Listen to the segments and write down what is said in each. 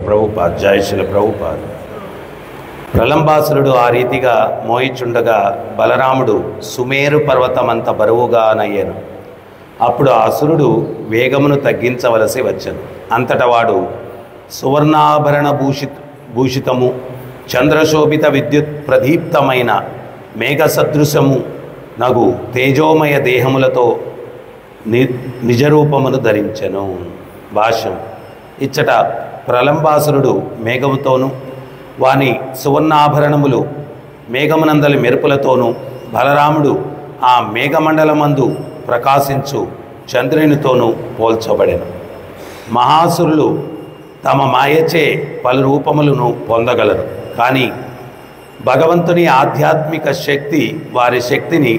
ప్రభుపాద్ జయశిల ప్రభుపాద్. ప్రలంబాసురుడు ఆ రీతిగా మోయిచుండగా బలరాముడు సుమేరు పర్వతమంత బరువుగానయ్యను. అప్పుడు ఆ అసురుడు వేగమును తగ్గించవలసి వచ్చెను. అంతటా వాడు సువర్ణాభరణ భూషితము చంద్రశోభిత విద్యుత్ ప్రదీప్తమైన మేఘసదృశము నగు తేజోమయ దేహములతో నిజరూపమును ధరించెను. భాష్యం. ఇచ్చట ప్రలంబాసురుడు మేఘముతోనూ వాని సువర్ణాభరణములు మేఘమునందలి మెరుపులతోనూ బలరాముడు ఆ మేఘమండలమందు ప్రకాశించు చంద్రునితోనూ పోల్చబడెను. మహాసురులు తమ మాయచే పలు రూపములను పొందగలరు, కానీ భగవంతుని ఆధ్యాత్మిక శక్తి వారి శక్తిని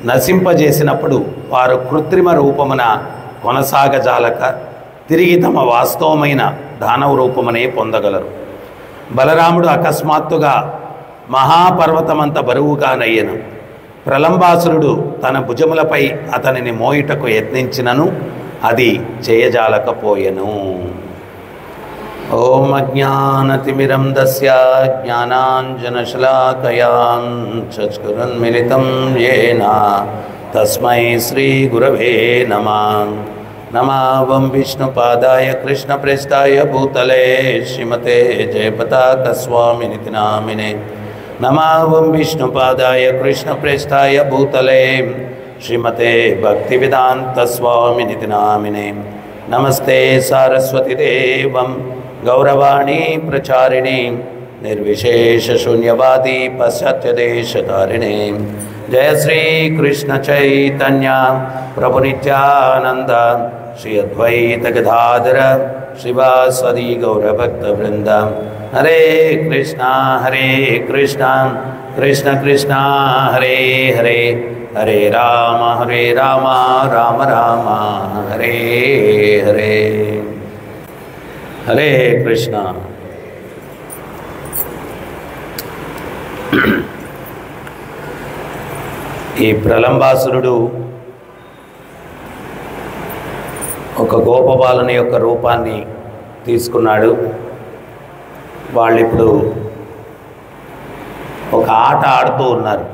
నశింపజేసినప్పుడు వారు కృత్రిమ రూపమున కొనసాగజాలక తిరిగి తమ వాస్తవమైన దానవ రూపమునే పొందగలరు. బలరాముడు అకస్మాత్తుగా మహాపర్వతమంత బరువుగానయ్యను. ప్రలంబాసురుడు తన భుజములపై అతనిని మోయుటకు యత్నించినను అది చేయజాలకపోయెను. ఓం అజ్ఞానతిమిరం దస్య జ్ఞానాంజనశలాకయా చక్షురున్మిలితం యేన తస్మై శ్రీగురవే నమః. నమావం విష్ణుపాదాయ కృష్ణప్రేష్ఠాయ భూతలే శ్రీమతే జయపతాకస్వామినితి నామినే. నమావం విష్ణుపాదాయ కృష్ణప్రేష్ఠాయ భూతలే శ్రీమతే భక్తివేదాంతస్వామినితి నామినే. నమస్తే సారస్వతీదేవం గౌరవాణి ప్రచారిణి నిర్విశేషశూన్యవాది పాశ్చాత్యదేశతారిణి. జయ శ్రీకృష్ణ చైతన్య ప్రభు నిత్యానంద శ్రీ అద్వైత గదాధర శ్రీవాసది గౌరభక్తవృంద. హరే కృష్ణ కృష్ణ కృష్ణ హరే హరే, హరే రామ రామ రామ హరే హరే. హరే కృష్ణ. ఈ ప్రలంబాసురుడు ఒక గోపబాలుని యొక్క రూపాన్ని తీసుకున్నాడు. వాళ్ళు ఇప్పుడు ఒక ఆట ఆడుతూ ఉన్నారు.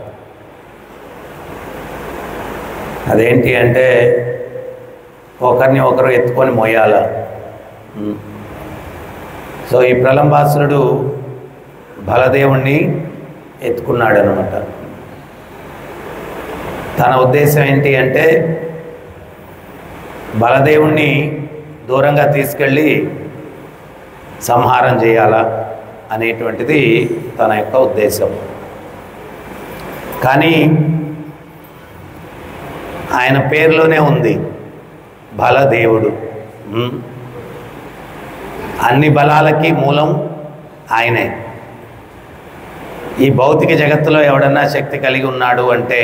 అదేంటి అంటే ఒకరిని ఒకరు ఎత్తుకొని మోయాల. సో ఈ ప్రలంబాసురుడు బలదేవుణ్ణి ఎత్తుకున్నాడు అన్నమాట. తన ఉద్దేశం ఏంటి అంటే బలదేవుణ్ణి దూరంగా తీసుకెళ్ళి సంహారం చేయాలా అనేటువంటిది తన యొక్క ఉద్దేశం. కానీ ఆయన పేరులోనే ఉంది బలదేవుడు. అన్ని బలాలకి మూలం ఆయనే. ఈ భౌతిక జగత్తులో ఎవడన్నా శక్తి కలిగి ఉన్నాడు అంటే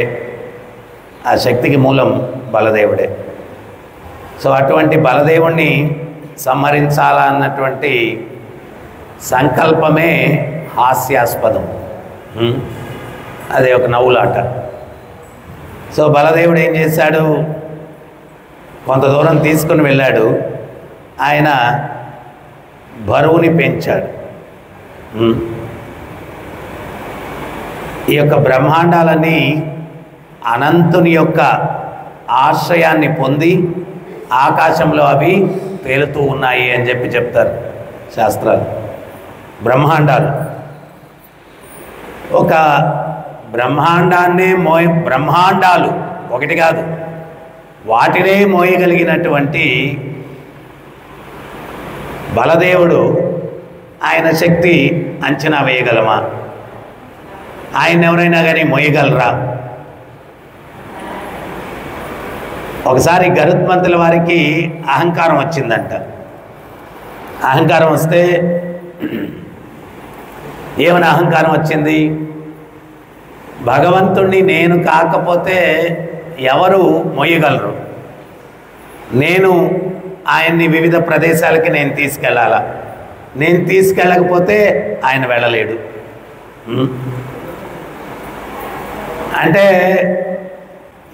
ఆ శక్తికి మూలం బలదేవుడే. సో అటువంటి బలదేవుణ్ణి సంహరించాలా అన్నటువంటి సంకల్పమే హాస్యాస్పదం. అదే ఒక నవ్వులాట. సో బలదేవుడు ఏం చేశాడు, కొంత దూరం తీసుకుని వెళ్ళాడు. ఆయన బరువుని పెంచాడు. ఈ యొక్క బ్రహ్మాండాలన్నీ అనంతుని యొక్క ఆశ్రయాన్ని పొంది ఆకాశంలో అవి తేలుతూ ఉన్నాయి అని చెప్పి చెప్తారు శాస్త్రాలు. బ్రహ్మాండాలు ఒక బ్రహ్మాండాన్నే బ్రహ్మాండాలు ఒకటి కాదు, వాటినే మోయగలిగినటువంటి బలదేవుడు ఆయన శక్తి అంచనా వేయగలమా? ఆయన ఎవరైనా కానీ మోయగలరా? ఒకసారి గరుత్మంతుల వారికి అహంకారం వచ్చిందంట. అహంకారం వస్తే ఏమని అహంకారం వచ్చింది? భగవంతుణ్ణి నేను కాకపోతే ఎవరు మోయగలరు? నేను ఆయన్ని వివిధ ప్రదేశాలకి నేను తీసుకెళ్ళాలా? నేను తీసుకెళ్ళకపోతే ఆయన వెళ్ళలేడు. అంటే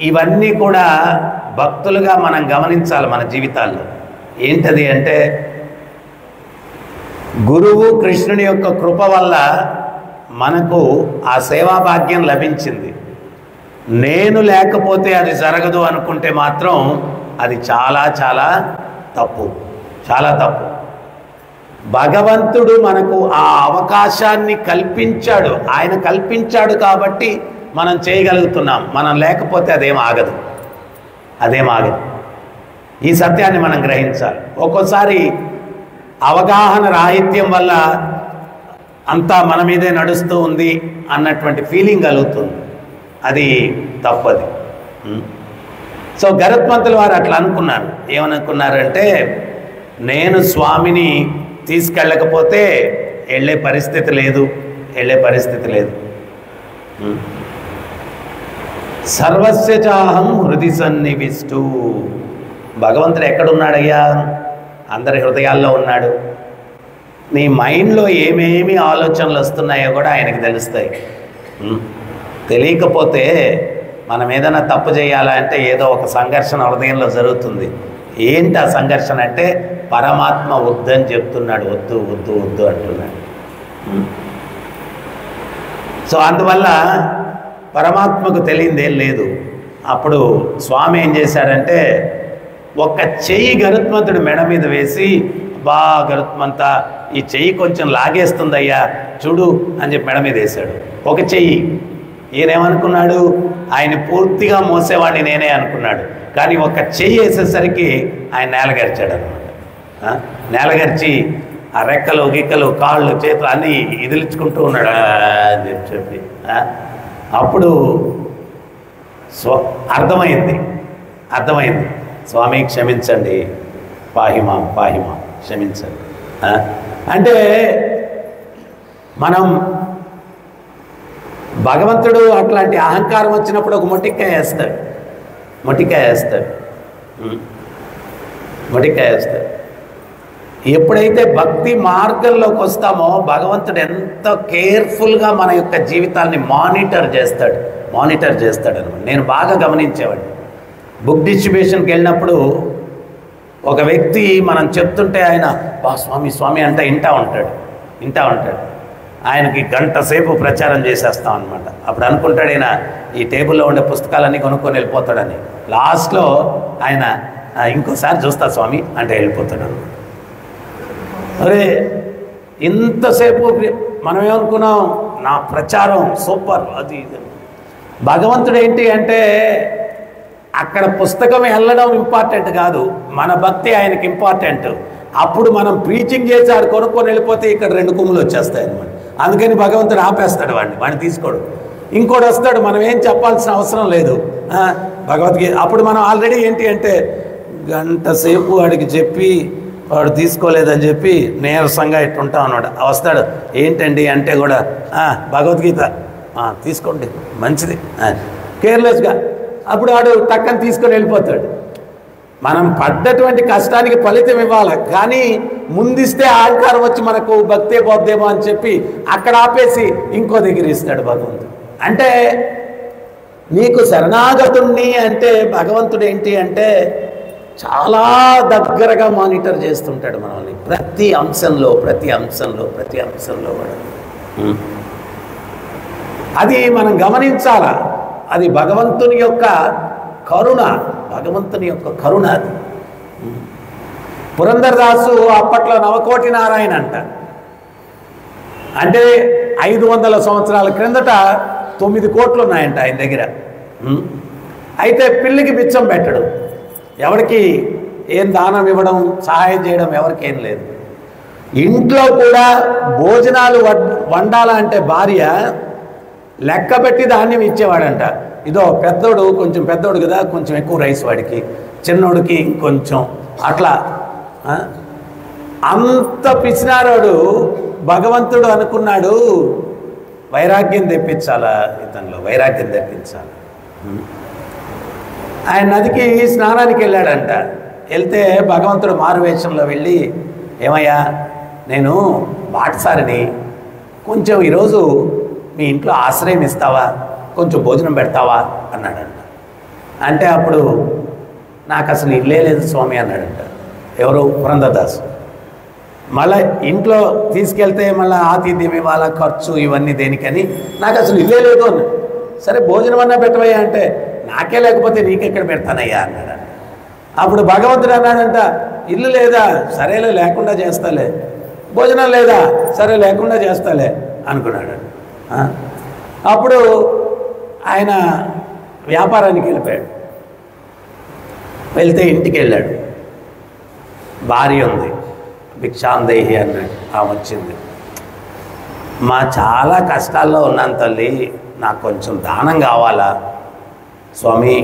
ఇవన్నీ కూడా భక్తులుగా మనం గమనించాలి మన జీవితాల్లో. ఏంటది అంటే గురువు కృష్ణుని యొక్క కృప వల్ల మనకు ఆ సేవా భాగ్యం లభించింది. నేను లేకపోతే అది జరగదు అనుకుంటే మాత్రం అది చాలా చాలా తప్పు, చాలా తప్పు. భగవంతుడు మనకు ఆ అవకాశాన్ని కల్పించాడు. ఆయన కల్పించాడు కాబట్టి మనం చేయగలుగుతున్నాం. మనం లేకపోతే అదేం ఆగదు, అదేం ఆగదు. ఈ సత్యాన్ని మనం గ్రహించాలి. ఒక్కోసారి అవగాహన రాహిత్యం వల్ల అంతా మన మీదే నడుస్తూ ఉంది అన్నటువంటి ఫీలింగ్ కలుగుతుంది. అది తప్పది. సో గరుత్మంతుల వారు అట్లా అనుకున్నారు. ఏమనుకున్నారంటే, నేను స్వామిని తీసుకెళ్ళకపోతే వెళ్ళే పరిస్థితి లేదు, వెళ్ళే పరిస్థితి లేదు. సర్వస్య చాహం హృది సన్నివిష్టు. భగవంతుడు ఎక్కడున్నాడయ్యా? అందరి హృదయాల్లో ఉన్నాడు. నీ మైండ్లో ఏమేమి ఆలోచనలు వస్తున్నాయో కూడా ఆయనకి తెలుస్తాయి. తెలియకపోతే మనం ఏదైనా తప్పు చేయాలంటే ఏదో ఒక సంఘర్షణ హృదయంలో జరుగుతుంది. ఏంటి ఆ సంఘర్షణ అంటే, పరమాత్మ వద్దని చెప్తున్నాడు, వద్దు వద్దు వద్దు అంటున్నాడు. సో అందువల్ల పరమాత్మకు తెలియదేం లేదు. అప్పుడు స్వామి ఏం చేశాడంటే, ఒక చెయ్యి గరుత్మంతుడు మెడ మీద వేసి, బా గరుత్మంత ఈ చెయ్యి కొంచెం లాగేస్తుందయ్యా చూడు అని చెప్పి మెడ మీద వేశాడు. ఒక చెయ్యి. ఈయనేమనుకున్నాడు, ఆయన పూర్తిగా మోసేవాడిని నేనే అనుకున్నాడు. కానీ ఒక చెయ్యి వేసేసరికి ఆయన నేలగరిచాడు అనమాట. నేలగరిచి ఆ రెక్కలు గిక్కలు కాళ్ళు చేతులు అన్నీ ఇదిలించుకుంటూ ఉన్నాడు అని చెప్పి. అప్పుడు అర్థమైంది, స్వామి క్షమించండి, పాహిమా పాహిమా, క్షమించండి. అంటే మనం భగవంతుడు అట్లాంటి అహంకారం వచ్చినప్పుడు ఒక మొటిక్కాయ వేస్తాడు. ఎప్పుడైతే భక్తి మార్గంలోకి వస్తామో భగవంతుడు ఎంత కేర్ఫుల్గా మన యొక్క జీవితాన్ని మానిటర్ చేస్తాడు అనమాట. నేను బాగా గమనించేవాడిని. బుక్ డిస్ట్రిబ్యూషన్కి వెళ్ళినప్పుడు ఒక వ్యక్తి మనం చెప్తుంటే ఆయన బా స్వామి స్వామి అంటే వింటూ ఉంటాడు. ఆయనకి గంట సేపు ప్రచారం చేసేస్తాం అనమాట. అప్పుడు అనుకుంటాడు ఆయన ఈ టేబుల్లో ఉండే పుస్తకాలన్నీ కొనుక్కొని వెళ్ళిపోతాడని. లాస్ట్లో ఆయన ఇంకోసారి చూస్తా స్వామి అంటే వెళ్ళిపోతాడు. అరే ఇంతసేపు మనం ఏమనుకున్నాం, నా ప్రచారం సూపర్ అది ఇది. భగవంతుడు ఏంటి అంటే, అక్కడ పుస్తకం వెళ్ళడం ఇంపార్టెంట్ కాదు, మన భక్తి ఆయనకి ఇంపార్టెంట్. అప్పుడు మనం ప్రీచింగ్ చేసి ఆడు కొనుక్కొని వెళ్ళిపోతే ఇక్కడ 2 కొమ్ములు వచ్చేస్తాయి అన్నమాట. అందుకని భగవంతుడు ఆపేస్తాడు వాడిని తీసుకోడు. ఇంకోటి వస్తాడు, మనం ఏం చెప్పాల్సిన అవసరం లేదు. భగవద్గీత అప్పుడు మనం ఆల్రెడీ ఏంటి అంటే గంట సేపు వాడికి చెప్పి వాడు తీసుకోలేదని చెప్పి నీరసంగా ఇట్టుంటాం అన్నాడు. వస్తాడు, ఏంటండి అంటే కూడా భగవద్గీత తీసుకోండి మంచిది, కేర్లెస్గా. అప్పుడు వాడు టక్కని తీసుకొని వెళ్ళిపోతాడు. మనం పడ్డటువంటి కష్టానికి ఫలితం ఇవ్వాలి, కానీ ముందిస్తే అహంకారం వచ్చి మనకు భక్తే పోద్దేమో అని చెప్పి అక్కడ ఆపేసి ఇంకో దగ్గర ఇస్తాడు భగవంతుడు. అంటే నీకు శరణాగతుణ్ణి అంటే భగవంతుడు ఏంటి అంటే చాలా దగ్గరగా మానిటర్ చేస్తుంటాడు మనల్ని ప్రతి అంశంలో కూడా. అది మనం గమనించాలా. అది భగవంతుని యొక్క కరుణ అది. పురంధరదాసు అప్పట్లో నవకోటి నారాయణ అంట. అంటే 500 సంవత్సరాల క్రిందట 9 కోట్లు ఉన్నాయంట ఆయన దగ్గర. అయితే పిల్లికి బిచ్చం పెట్టడు, ఎవరికి ఏం దానం ఇవ్వడం సహాయం చేయడం ఎవరికేం లేదు. ఇంట్లో కూడా భోజనాలు వండాలంటే భార్య లెక్క పెట్టి ధాన్యం ఇచ్చేవాడంట. ఇదో పెద్దోడు కొంచెం పెద్దోడు కదా, కొంచెం ఎక్కువ రైస్ వాడికి, చిన్నోడికి ఇంకొంచెం అట్లా. అంత పిచ్చినారోడు భగవంతుడు అనుకున్నాడు వైరాగ్యం తెప్పించాలా, ఇతనిలో వైరాగ్యం తెప్పించాలి. ఆయన నదికి స్నానానికి వెళ్ళాడంట. వెళ్తే భగవంతుడు మారువేషంలో వెళ్ళి, ఏమయ్యా నేను బాటసారిని, కొంచెం ఈరోజు మీ ఇంట్లో ఆశ్రయం ఇస్తావా, కొంచెం భోజనం పెడతావా అన్నాడంట. అంటే అప్పుడు నాకు అసలు ఇల్లే లేదు స్వామి అన్నాడంట. ఎవరు? పురంధరదాసు. మళ్ళీ ఇంట్లో తీసుకెళ్తే మళ్ళీ ఆతిథ్యం ఇవ్వాలా, ఖర్చు ఇవన్నీ దేనికని, నాకు అసలు ఇల్లే లేదు అన్న. సరే భోజనం అన్నా పెట్టవయ్యా అంటే, నాకే లేకపోతే నీకెక్కడ పెడతానయ్యా అన్నాడు. అప్పుడు భగవంతుడు అన్నాడంట, ఇల్లు లేదా, సరేలే లేకుండా చేస్తాలే. భోజనం లేదా, సరే లేకుండా చేస్తాలే అనుకున్నాడు. అప్పుడు ఆయన వ్యాపారానికి వెళ్ళిపోయాడు. వెళ్తే ఇంటికి వెళ్ళాడు. భార్య ఉంది, భిక్షాందేహి అన్నాడు. ఆమె వచ్చింది, మా చాలా కష్టాల్లో ఉన్నాను తల్లి, నాకు కొంచెం దానం కావాలా. స్వామి,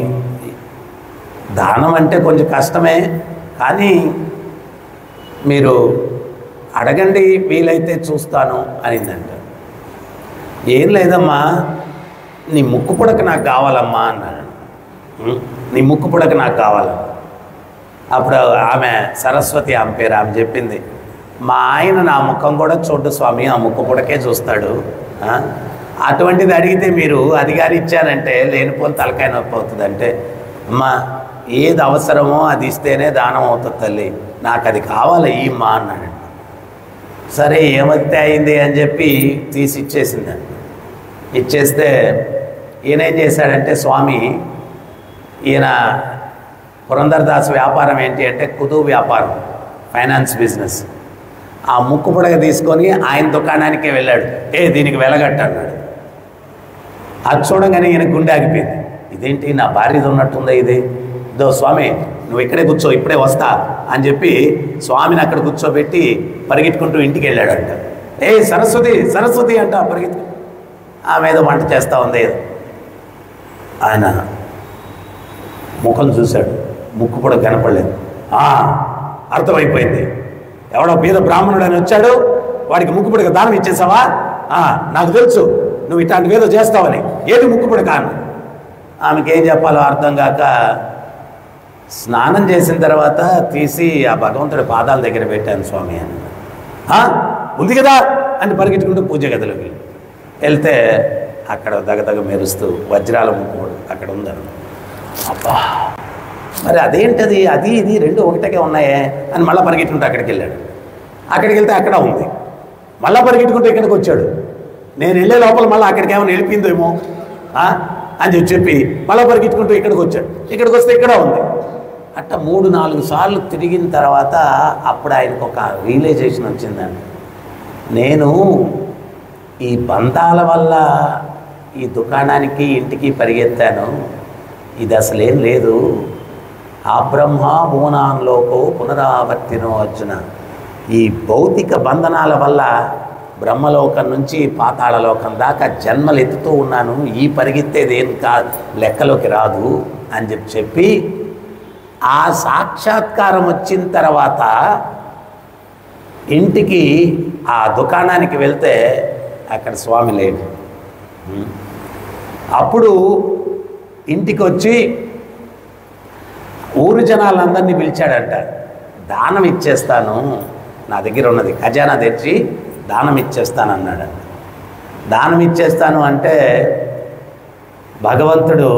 దానం అంటే కొంచెం కష్టమే, కానీ మీరు అడగండి, వీలైతే చూస్తాను అనిందంట. ఏం లేదమ్మా, నీ ముక్కు పుడక నాకు కావాలమ్మా అన్నాడు. నీ ముక్కు పుడక నాకు కావాలమ్మా. అప్పుడు ఆమె సరస్వతి, ఆమె పేరు, ఆమె చెప్పింది, మా ఆయన నా ముఖం కూడా చూడు స్వామి, ఆ ముక్కు పుడకే చూస్తాడు. అటువంటిది అడిగితే మీరు అది గారి ఇచ్చారంటే లేనిపోని తలకాయ నొప్పి అవుతుంది. అంటే అమ్మా, ఏది అవసరమో అది ఇస్తేనే దానం అవుతుంది తల్లి, నాకు అది కావాలి ఇమ్మా అన్నాడు. సరే ఏమైతే అయింది అని చెప్పి తీసి ఇచ్చేసిందండి. ఇచ్చేస్తే ఈయన ఏం చేశాడంటే, స్వామి, ఈయన పురంధరదాస్ వ్యాపారం ఏంటి అంటే కుదు వ్యాపారం, ఫైనాన్స్ బిజినెస్. ఆ ముక్కు పుడక తీసుకొని ఆయన దుకాణానికే వెళ్ళాడు. దీనికి వెలగట్టు అన్నాడు. అది చూడగానే ఈయన గుండె ఆగిపోయింది. ఇదేంటి, నా భార్యది ఉన్నట్టుందా ఇది? ఇదో స్వామి, నువ్వు ఇక్కడే కూర్చో, ఇప్పుడే వస్తా అని చెప్పి స్వామిని అక్కడ కూర్చోబెట్టి పరిగెట్టుకుంటూ ఇంటికి వెళ్ళాడంట. సరస్వతి సరస్వతి అంట పరిగెత్తు. ఆమె ఏదో వంట చేస్తూ ఉంది. ఆయన ముఖం చూశాడు, ముక్కు కూడా కనపడలేదు. అర్థమైపోయింది, ఎవడో పేద బ్రాహ్మణుడు అని వచ్చాడు, వాడికి ముక్కు పుడక దానం ఇచ్చేసావా? నాకు తెలుసు నువ్వు ఇట్లాంటివి ఏదో చేస్తావని. ఏది ముక్కు పుడక అన్న. ఆమెకి ఏం చెప్పాలో అర్థం కాక స్నానం చేసిన తర్వాత తీసి ఆ భగవంతుడి పాదాల దగ్గర పెట్టాను స్వామి అని. ఉంది కదా అని పరిగెట్టుకుంటూ పూజ గదిలోకి వెళ్తే అక్కడ దగదగ మెరుస్తూ వజ్రాల ముక్కు అక్కడ ఉందను. అబ్బా, మరి అదేంటది, అది ఇది రెండు ఒకటే ఉన్నాయే అని మళ్ళీ పరిగెట్టుకుంటూ అక్కడికి వెళ్ళాడు. అక్కడికి వెళ్తే అక్కడ ఉంది. మళ్ళీ పరిగెట్టుకుంటూ ఇక్కడికి వచ్చాడు. నేను వెళ్ళే లోపల మళ్ళీ అక్కడికి ఏమైనా వెళ్ళిపోయిందేమో అని చెప్పి మళ్ళీ పరిగెట్టుకుంటూ ఇక్కడికి వచ్చాడు. ఇక్కడికి వస్తే ఇక్కడ ఉంది. అట్ట 3-4 సార్లు తిరిగిన తర్వాత అప్పుడు ఆయనకు ఒక రియలైజేషన్ వచ్చిందండి. నేను ఈ బంధాల వల్ల ఈ దుకాణానికి ఇంటికి పరిగెత్తాను, ఇది అసలేం లేదు. ఆ బ్రహ్మ భువనాంలోకో పునరావర్తినో అర్జున. ఈ భౌతిక బంధనాల వల్ల బ్రహ్మలోకం నుంచి పాతాళలోకం దాకా జన్మలు ఎత్తుతూ ఉన్నాను, ఈ పరిగెత్తేది ఏం లెక్కలోకి రాదు అని చెప్పి ఆ సాక్షాత్కారం వచ్చిన తర్వాత ఇంటికి ఆ దుకాణానికి వెళ్తే అక్కడ స్వామి లేడు. అప్పుడు ఇంటికి వచ్చి ఊరు జనాలందరినీ పిలిచాడంట. దానం ఇచ్చేస్తాను, నా దగ్గర ఉన్నది ఖజానా తెచ్చి దానం ఇచ్చేస్తాను అన్నాడు. దానం ఇచ్చేస్తాను అంటే భగవంతుడు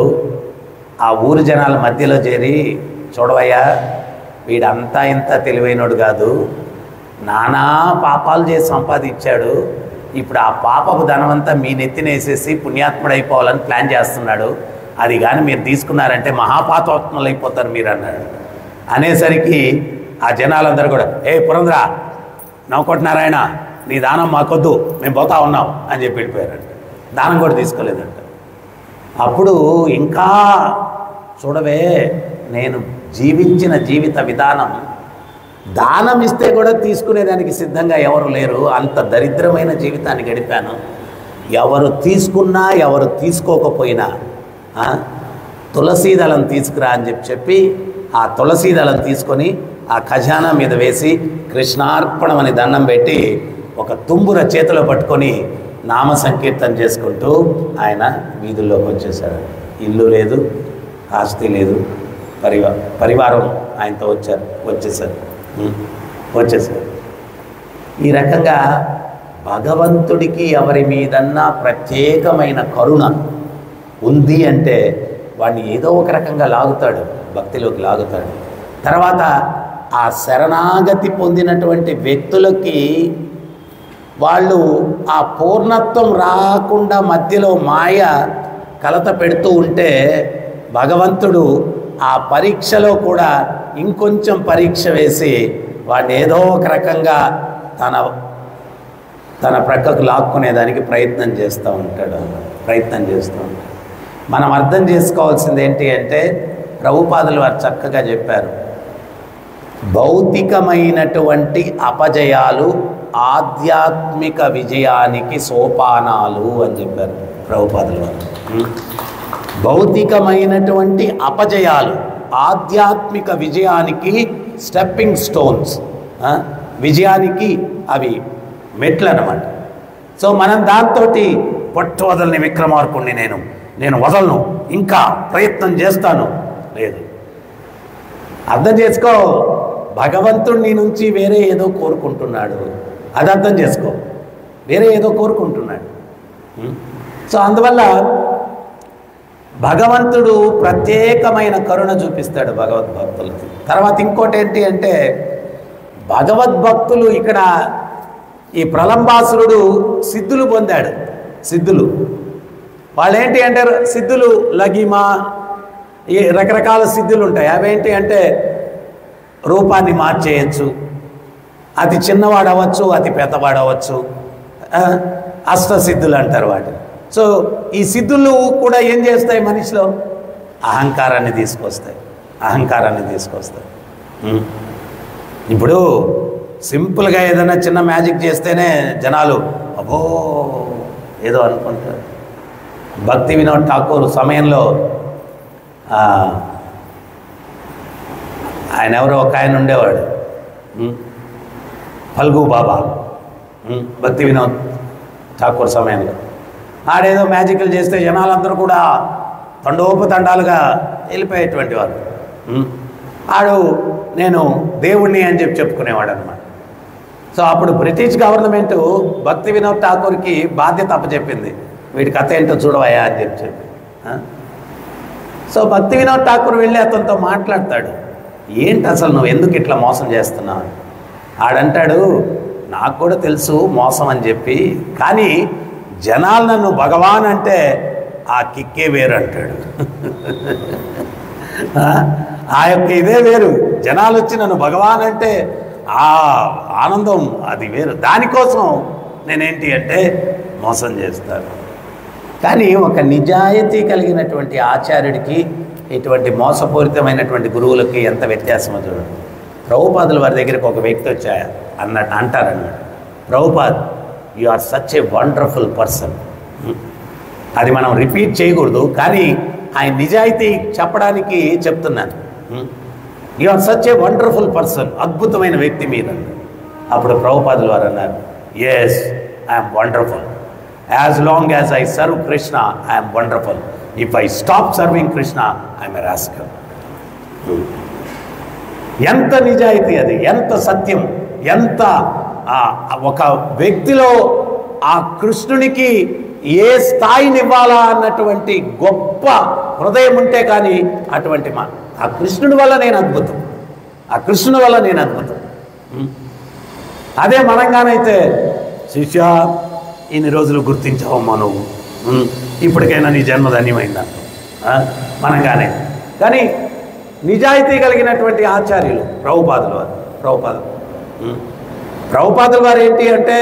ఆ ఊరు జనాల మధ్యలో చేరి, చూడవయ్యా, వీడంతా ఇంత తెలివైనడు కాదు, నానా పాపాలు చేసి సంపాదించాడు, ఇప్పుడు ఆ పాపపు ధనమంతా మీ నెత్తినేసేసి పుణ్యాత్ముడైపోవాలని ప్లాన్ చేస్తున్నాడు, అది కానీ మీరు తీసుకున్నారంటే మహాపాపాత్ములు అయిపోతారు మీరు అన్నాడు. అనేసరికి ఆ జనాలందరూ కూడా, పురంధర, నవకోటి నారాయణ, నీ దానం మాకొద్దు, మేము పోతా ఉన్నాం అని చెప్పి వెళ్ళిపోయారంట. దానం కూడా తీసుకోలేదంట. అప్పుడు ఇంకా చూడవే, నేను జీవించిన జీవిత విధానం, దానం ఇస్తే కూడా తీసుకునేదానికి సిద్ధంగా ఎవరు లేరు, అంత దరిద్రమైన జీవితాన్ని గడిపాను. ఎవరు తీసుకున్నా ఎవరు తీసుకోకపోయినా తులసీదళం తీసుకురా అని చెప్పి ఆ తులసీదళం తీసుకొని ఆ ఖజానా మీద వేసి కృష్ణార్పణం అని దండం పెట్టి ఒక తుంబుర చేతిలో పట్టుకొని నామ సంకీర్తన చేసుకుంటూ ఆయన వీధుల్లోకి వచ్చేసాడు. ఇల్లు లేదు, ఆస్తి లేదు, పరివారం ఆయనతో వచ్చేసారు. ఈ రకంగా భగవంతుడికి ఎవరి మీదన్నా ప్రత్యేకమైన కరుణ ఉంది అంటే వాడిని ఏదో ఒక రకంగా లాగుతాడు, భక్తిలోకి లాగుతాడు. తర్వాత ఆ శరణాగతి పొందినటువంటి వ్యక్తులకి వాళ్ళు ఆ పూర్ణత్వం రాకుండా మధ్యలో మాయ కలత పెడుతూ ఉంటే భగవంతుడు ఆ పరీక్షలో కూడా ఇంకొంచెం పరీక్ష వేసి వాడిని ఏదో ఒక రకంగా తన ప్రక్కకు లాక్కునేదానికి ప్రయత్నం చేస్తూ ఉంటాడు. మనం అర్థం చేసుకోవాల్సింది ఏంటి అంటే ప్రభుపాదులు వారు చక్కగా చెప్పారు, భౌతికమైనటువంటి అపజయాలు ఆధ్యాత్మిక విజయానికి సోపానాలు అని చెప్పారు ప్రభుపాదులు వారు. భౌతికమైనటువంటి అపజయాలు ఆధ్యాత్మిక విజయానికి స్టెప్పింగ్ స్టోన్స్, విజయానికి అవి మెట్లు అన్నమాట. సో మనం దాంతో పట్టు వదలని విక్రమార్కుడిని నేను వదలను, ఇంకా ప్రయత్నం చేస్తాను లేదు. అర్థం చేసుకో, భగవంతుడు నీ నుంచి వేరే ఏదో కోరుకుంటున్నాడు. అది అర్థం చేసుకో, వేరే ఏదో కోరుకుంటున్నాడు. సో అందువల్ల భగవంతుడు ప్రత్యేకమైన కరుణ చూపిస్తాడు భగవద్భక్తులకి. తర్వాత ఇంకోటి ఏంటి అంటే భగవద్భక్తులు ఇక్కడ ఈ ప్రలంబాసురుడు సిద్ధులు పొందాడు. సిద్ధులు వాళ్ళు ఏంటి అంటే సిద్ధులు లగిమ ఈ రకరకాల సిద్ధులు ఉంటాయి. అవేంటి అంటే రూపాన్ని మార్చేయచ్చు, అతి చిన్నవాడు అవ్వచ్చు, అతి పెద్దవాడు అవ్వచ్చు, అష్టసిద్ధులు అంటారు వాటిని. సో ఈ సిద్ధులు కూడా ఏం చేస్తాయి, మనిషిలో అహంకారాన్ని తీసుకొస్తాయి. ఇప్పుడు సింపుల్గా ఏదైనా చిన్న మ్యాజిక్ చేస్తేనే జనాలు అబ్బో ఏదో అనుకుంటారు. భక్తి వినోద్ ఠాకూర్ సమయంలో ఆయన ఎవరో ఒక ఆయన ఉండేవాడు, ఫల్గు బాబా, భక్తి వినోద్ ఠాకూర్ సమయంలో ఆడేదో మ్యాజిక్లు చేస్తే జనాలందరూ కూడా తండోపతండాలుగా వెళ్ళిపోయేటువంటి వారు. ఆడు నేను దేవుణ్ణి అని చెప్పుకునేవాడు అనమాట. సో అప్పుడు బ్రిటిష్ గవర్నమెంటు భక్తి వినోద్ ఠాకూర్కి బాధ్యత అప్పచెప్పింది, వీడి కథ ఏంటో చూడవయ్యా అని చెప్పి. సో భక్తి వినోద్ ఠాకూర్ వెళ్ళి అతనితో మాట్లాడతాడు, ఏంటి అసలు నువ్వు ఎందుకు ఇట్లా మోసం చేస్తున్నావు? ఆడంటాడు, నాకు కూడా తెలుసు మోసం అని చెప్పి, కానీ జనాలు నన్ను భగవాన్ అంటే ఆ కిక్కే వేరు అంటాడు. ఆ యొక్క ఇదే వేరు, జనాలు వచ్చి నన్ను భగవాన్ అంటే ఆ ఆనందం అది వేరు. దానికోసం నేనేంటి అంటే మోసం చేస్తాను. కానీ ఒక నిజాయితీ కలిగినటువంటి ఆచార్యుడికి ఇటువంటి మోసపూరితమైనటువంటి గురువులకి ఎంత వ్యత్యాసమో చూడండి. ప్రభుపాదుల వారి దగ్గరికి ఒక వ్యక్తి వచ్చాయా అంటారన్నమాట, Prabhupad you are such a wonderful person. అది మనం రిపీట్ చేయకూడదు, కానీ ఆయన నిజాయితీ చెప్పడానికి చెప్తున్నాను. You are such a wonderful person, అద్భుతమైన వ్యక్తి మీరు. అప్పుడు ప్రభుపాదుల వారు అన్నారు, yes I'm wonderful. As long as I serve Krishna I'm wonderful. If I stop serving Krishna I'm a rascal. ఎంత నిజాయితీ అది, ఎంత సత్యం, ఎంత ఒక వ్యక్తిలో ఆ కృష్ణునికి ఏ స్థాయిని ఇవ్వాలా అన్నటువంటి గొప్ప హృదయం ఉంటే కానీ అటువంటి ఆ కృష్ణుడి వల్ల నేను అద్భుతం, ఆ కృష్ణుడి వల్ల నేను అద్భుతం. అదే మనంగానైతే శిష్య ఇన్ని రోజులు గుర్తించావమ్మా నువ్వు, ఇప్పటికైనా నీ జన్మ ధన్యమైందా మనంగానే. కానీ నిజాయితీ కలిగినటువంటి ఆచార్యులు ప్రభుపాదుల వారు ఏంటి అంటే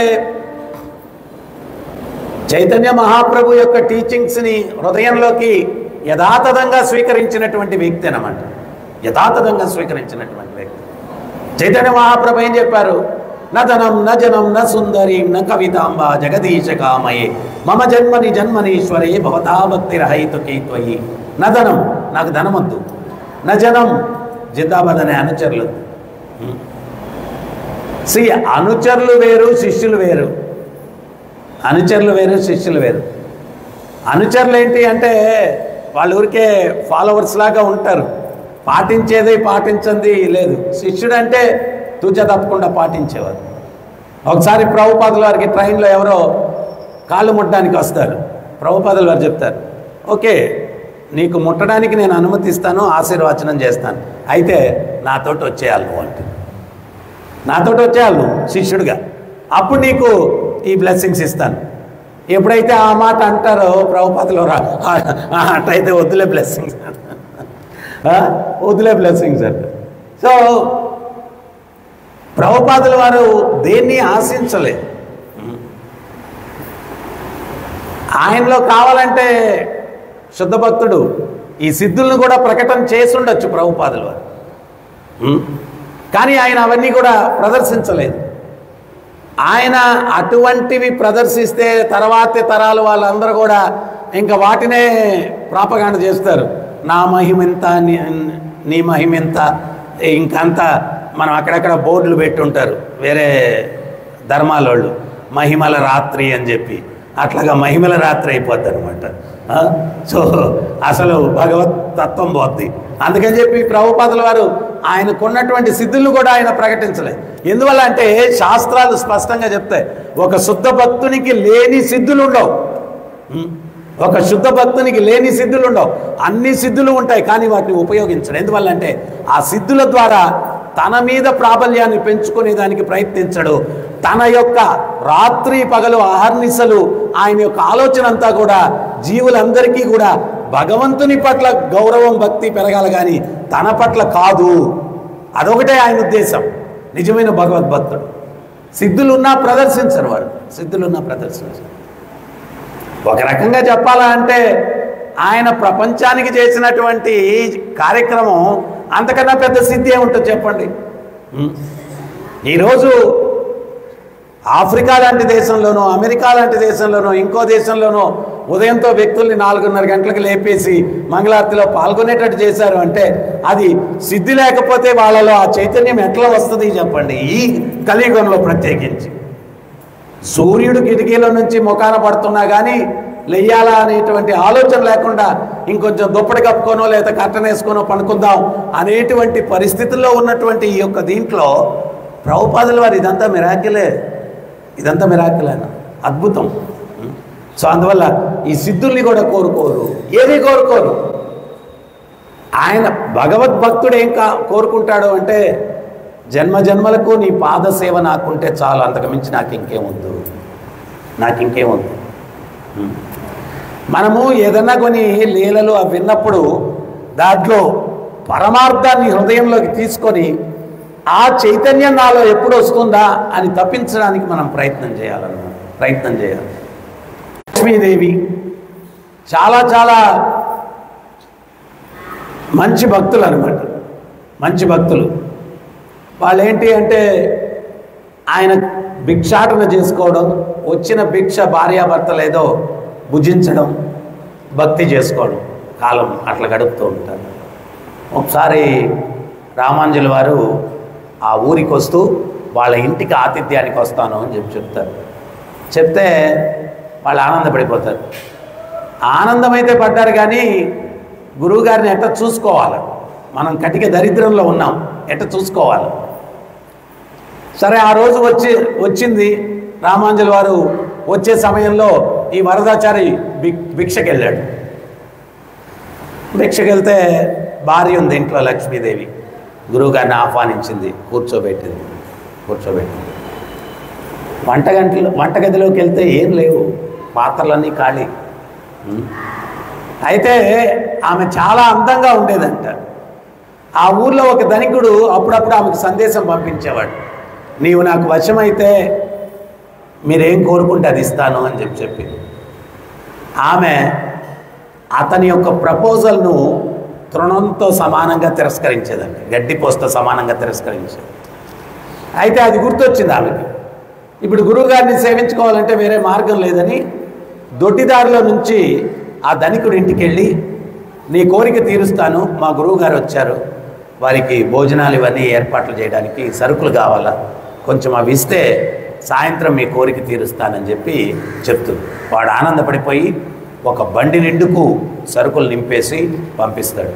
చైతన్య మహాప్రభు యొక్క టీచింగ్స్ని హృదయంలోకి యథాతథంగా స్వీకరించినటువంటి వ్యక్తి అన్నమాట. యథాతథంగా స్వీకరించినటువంటి వ్యక్తి. చైతన్య మహాప్రభు ఏం చెప్పారు, నధనం న జనం న సుందరీం న కవితాంబ జగదీశ కామయే మమ జన్మనీశ్వరే భవతా భక్తిరహైతుకే త్వయి. నధనం, నాకు ధనమొద్దు, న జనం, జిందాబాద్ అనే అనుచరులు. అనుచరులు వేరు, శిష్యులు వేరు. అనుచరులు వేరు, శిష్యులు వేరు. అనుచరులు ఏంటి అంటే వాళ్ళ ఊరికే ఫాలోవర్స్ లాగా ఉంటారు, పాటించేది పాటించింది లేదు. శిష్యుడు అంటే తూచ తప్పకుండా పాటించేవారు. ఒకసారి ప్రభుపాదుల వారికి ట్రైన్లో ఎవరో కాళ్ళు ముట్టడానికి వస్తారు. ప్రభుపాదుల వారు చెప్తారు, ఓకే నీకు ముట్టడానికి నేను అనుమతిస్తాను, ఆశీర్వచనం చేస్తాను, అయితే నాతోటి వచ్చేయాలి నువ్వు అంటే. నాతో వచ్చేయాలి నువ్వు శిష్యుడిగా, అప్పుడు నీకు ఈ బ్లెస్సింగ్స్ ఇస్తాను. ఎప్పుడైతే ఆ మాట అంటారో ప్రభుపాదులు అట్లయితే వద్దులే బ్లెస్సింగ్స్, వద్దులే బ్లెస్సింగ్స్ అంట. సో ప్రభుపాదుల వారు దేన్ని ఆశించలేదు. ఆయనలో కావాలంటే శుద్ధ భక్తుడు ఈ సిద్ధులను కూడా ప్రకటన చేసి ఉండొచ్చు ప్రభుపాదుల వారు, కానీ ఆయన అవన్నీ కూడా ప్రదర్శించలేదు. ఆయన అటువంటివి ప్రదర్శిస్తే తర్వాతి తరాలు వాళ్ళందరూ కూడా ఇంకా వాటినే ప్రాపగాండ చేస్తారు. నా మహిమెంత, నీ మహిమెంత, ఇంకంతా మనం అక్కడక్కడ బోర్డులు పెట్టుంటారు వేరే ధర్మాల వాళ్ళు, మహిమల రాత్రి అని చెప్పి. అట్లాగా మహిమల రాత్రి అయిపోద్ది అనమాట. సో అసలు భగవత్ తత్వం పోద్ది. అందుకని చెప్పి ప్రభుపాదుల వారు ఆయనకున్నటువంటి సిద్ధులను కూడా ఆయన ప్రకటించలేదు. ఎందువల్ల అంటే శాస్త్రాలు స్పష్టంగా చెప్తాయి, ఒక శుద్ధ భక్తునికి లేని సిద్ధులు ఉండవు. ఒక శుద్ధ భక్తునికి లేని సిద్ధులు ఉండవు. అన్ని సిద్ధులు ఉంటాయి, కానీ వాటిని ఉపయోగించడు. ఎందువల్ల అంటే ఆ సిద్ధుల ద్వారా తన మీద ప్రాబల్యాన్ని పెంచుకునే దానికి ప్రయత్నించడు. తన యొక్క రాత్రి పగలు అహర్నిశలు ఆయన యొక్క ఆలోచన అంతా కూడా జీవులందరికీ కూడా భగవంతుని పట్ల గౌరవం భక్తి పెరగాలి, కానీ తన పట్ల కాదు. అదొకటే ఆయన ఉద్దేశం. నిజమైన భగవద్భక్తుడు సిద్ధులున్నా ప్రదర్శించరు, వారు సిద్ధులున్నా ప్రదర్శించరు. ఒక రకంగా చెప్పాలా అంటే ఆయన ప్రపంచానికి చేసినటువంటి కార్యక్రమం అంతకన్నా పెద్ద సిద్ధి ఏముంటుంది చెప్పండి. ఈరోజు ఆఫ్రికా లాంటి దేశంలోనో, అమెరికా లాంటి దేశంలోనో, ఇంకో దేశంలోనో ఉదయంతో వ్యక్తుల్ని 4:30 గంటలకు లేపేసి మంగళారతిలో పాల్గొనేటట్టు చేశారు అంటే అది సిద్ధి లేకపోతే వాళ్ళలో ఆ చైతన్యం ఎట్లా వస్తుంది చెప్పండి. ఈ కలియుగంలో ప్రత్యేకించి సూర్యుడు కిటికీల నుంచి ముఖాన పడుతున్నా కానీ లెయ్యాలా అనేటువంటి ఆలోచన లేకుండా ఇంకొంచెం దుప్పటి కప్పుకోనో లేదా కట్టన వేసుకొనో పనుకుందాం అనేటువంటి పరిస్థితుల్లో ఉన్నటువంటి ఈ యొక్క దీంట్లో ప్రభుపాదుల వారు ఇదంతా మిరాకిలే, ఇదంతా మిరాకిలేనా, అద్భుతం. సో అందువల్ల ఈ సిద్ధుల్ని కూడా కోరుకోరు, ఏది కోరుకోరు. ఆయన భగవద్భక్తుడు ఏం కోరుకుంటాడు అంటే జన్మ జన్మలకు నీ పాద సేవ నాకుంటే చాలు, అంతకుమించి నాకు ఇంకేమొద్దు, నాకు ఇంకేమొద్దు. మనము ఏదన్నా కొన్ని లీలలు అవి విన్నప్పుడు దాంట్లో పరమార్థాన్ని హృదయంలోకి తీసుకొని ఆ చైతన్యం నాలో ఎప్పుడు వస్తుందా అని తప్పించడానికి మనం ప్రయత్నం చేయాలి. లక్ష్మీదేవి చాలా చాలా మంచి భక్తులు అనమాట. మంచి భక్తులు వాళ్ళు ఏంటి అంటే ఆయన భిక్షాటన చేసుకోవడం, వచ్చిన భిక్ష భార్యాభర్తలు ఏదో భుజించడం, భక్తి చేసుకోవడం, కాలం అట్లా గడుపుతూ ఉంటారు. ఒకసారి రామాంజుల వారు ఆ ఊరికి వస్తూ వాళ్ళ ఇంటికి ఆతిథ్యానికి వస్తాను అని చెప్తారు. చెప్తే వాళ్ళు ఆనందపడిపోతారు. ఆనందమైతే పడ్డారు, కానీ గురువుగారిని ఎట్లా చూసుకోవాలి, మనం కటిక దరిద్రంలో ఉన్నాం, ఎట్లా చూసుకోవాలి. సరే ఆ రోజు వచ్చింది రామాంజుల వారు. వచ్చే సమయంలో ఈ వరదాచారి భిక్షకెళ్ళాడు. భిక్షకెళ్తే భార్య ఉంది ఇంట్లో, లక్ష్మీదేవి. గురువుగారిని ఆహ్వానించింది, కూర్చోబెట్టింది. వంటగదిలోకి వెళ్తే ఏం లేవు, పాత్రలన్నీ ఖాళీ. అయితే ఆమె చాలా అందంగా ఉండేదంట. ఆ ఊర్లో ఒక ధనికుడు అప్పుడప్పుడు ఆమెకు సందేశం పంపించేవాడు, నీవు నాకు వశమైతే మీరేం కోరుకుంటే అది ఇస్తాను అని చెప్పి. ఆమె అతని యొక్క ప్రపోజల్ను తృణంతో సమానంగా తిరస్కరించేదండి, గడ్డిపోస్తో సమానంగా తిరస్కరించేది. అయితే అది గుర్తొచ్చింది ఆమెకి. ఇప్పుడు గురువుగారిని సేవించుకోవాలంటే వేరే మార్గం లేదని దొడ్డిదారిలో నుంచి ఆ ధనికుడి ఇంటికి వెళ్ళి, నీ కోరిక తీరుస్తాను, మా గురువుగారు వచ్చారు, వారికి భోజనాలు ఇవన్నీ ఏర్పాట్లు చేయడానికి సరుకులు కావాలా, కొంచెం అవి ఇస్తే సాయంత్రం మీ కోరిక తీరుస్తానని చెప్పి చెప్తుంది. వాడు ఆనందపడిపోయి ఒక బండి నిండుకు సరుకులు నింపేసి పంపిస్తాడు.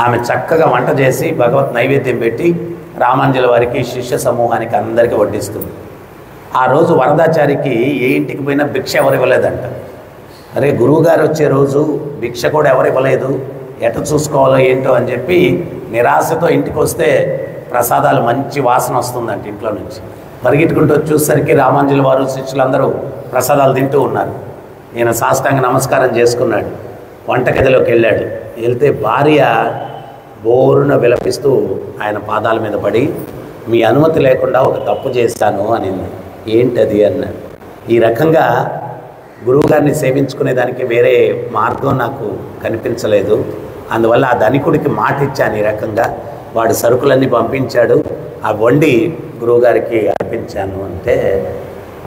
ఆమె చక్కగా వంట చేసి భగవత్ నైవేద్యం పెట్టి రామాంజుల వారికి, శిష్య సమూహానికి అందరికీ వడ్డిస్తుంది. ఆ రోజు వరదాచారికి ఏ ఇంటికి పోయినా భిక్ష ఎవరు ఇవ్వలేదంట. అరే గురువుగారు వచ్చే రోజు భిక్ష కూడా ఎవరు ఇవ్వలేదు, ఎట చూసుకోవాలో ఏంటో అని చెప్పి నిరాశతో ఇంటికి వస్తే ప్రసాదాలు మంచి వాసన వస్తుందంట ఇంట్లో నుంచి. పరిగెట్టుకుంటూ వచ్చేసరికి రామాంజుల వారు శిష్యులందరూ ప్రసాదాలు తింటూ ఉన్నారు. ఈయన సాష్టాంగ నమస్కారం చేసుకున్నాడు. వంటగదిలోకి వెళ్ళాడు. వెళ్తే భార్య బోరున విలపిస్తూ ఆయన పాదాల మీద పడి, మీ అనుమతి లేకుండా ఒక తప్పు చేశాను అనింది. ఏంటది అన్నాడు. ఈ రకంగా గురువుగారిని సేవించుకునేదానికి వేరే మార్గం నాకు కనిపించలేదు, అందువల్ల ఆ ధనికుడికి మాట ఇచ్చాను. ఈ రకంగా వాడు సరుకులన్నీ పంపించాడు, ఆ వండి గురువుగారికి అర్పించాను అంటే,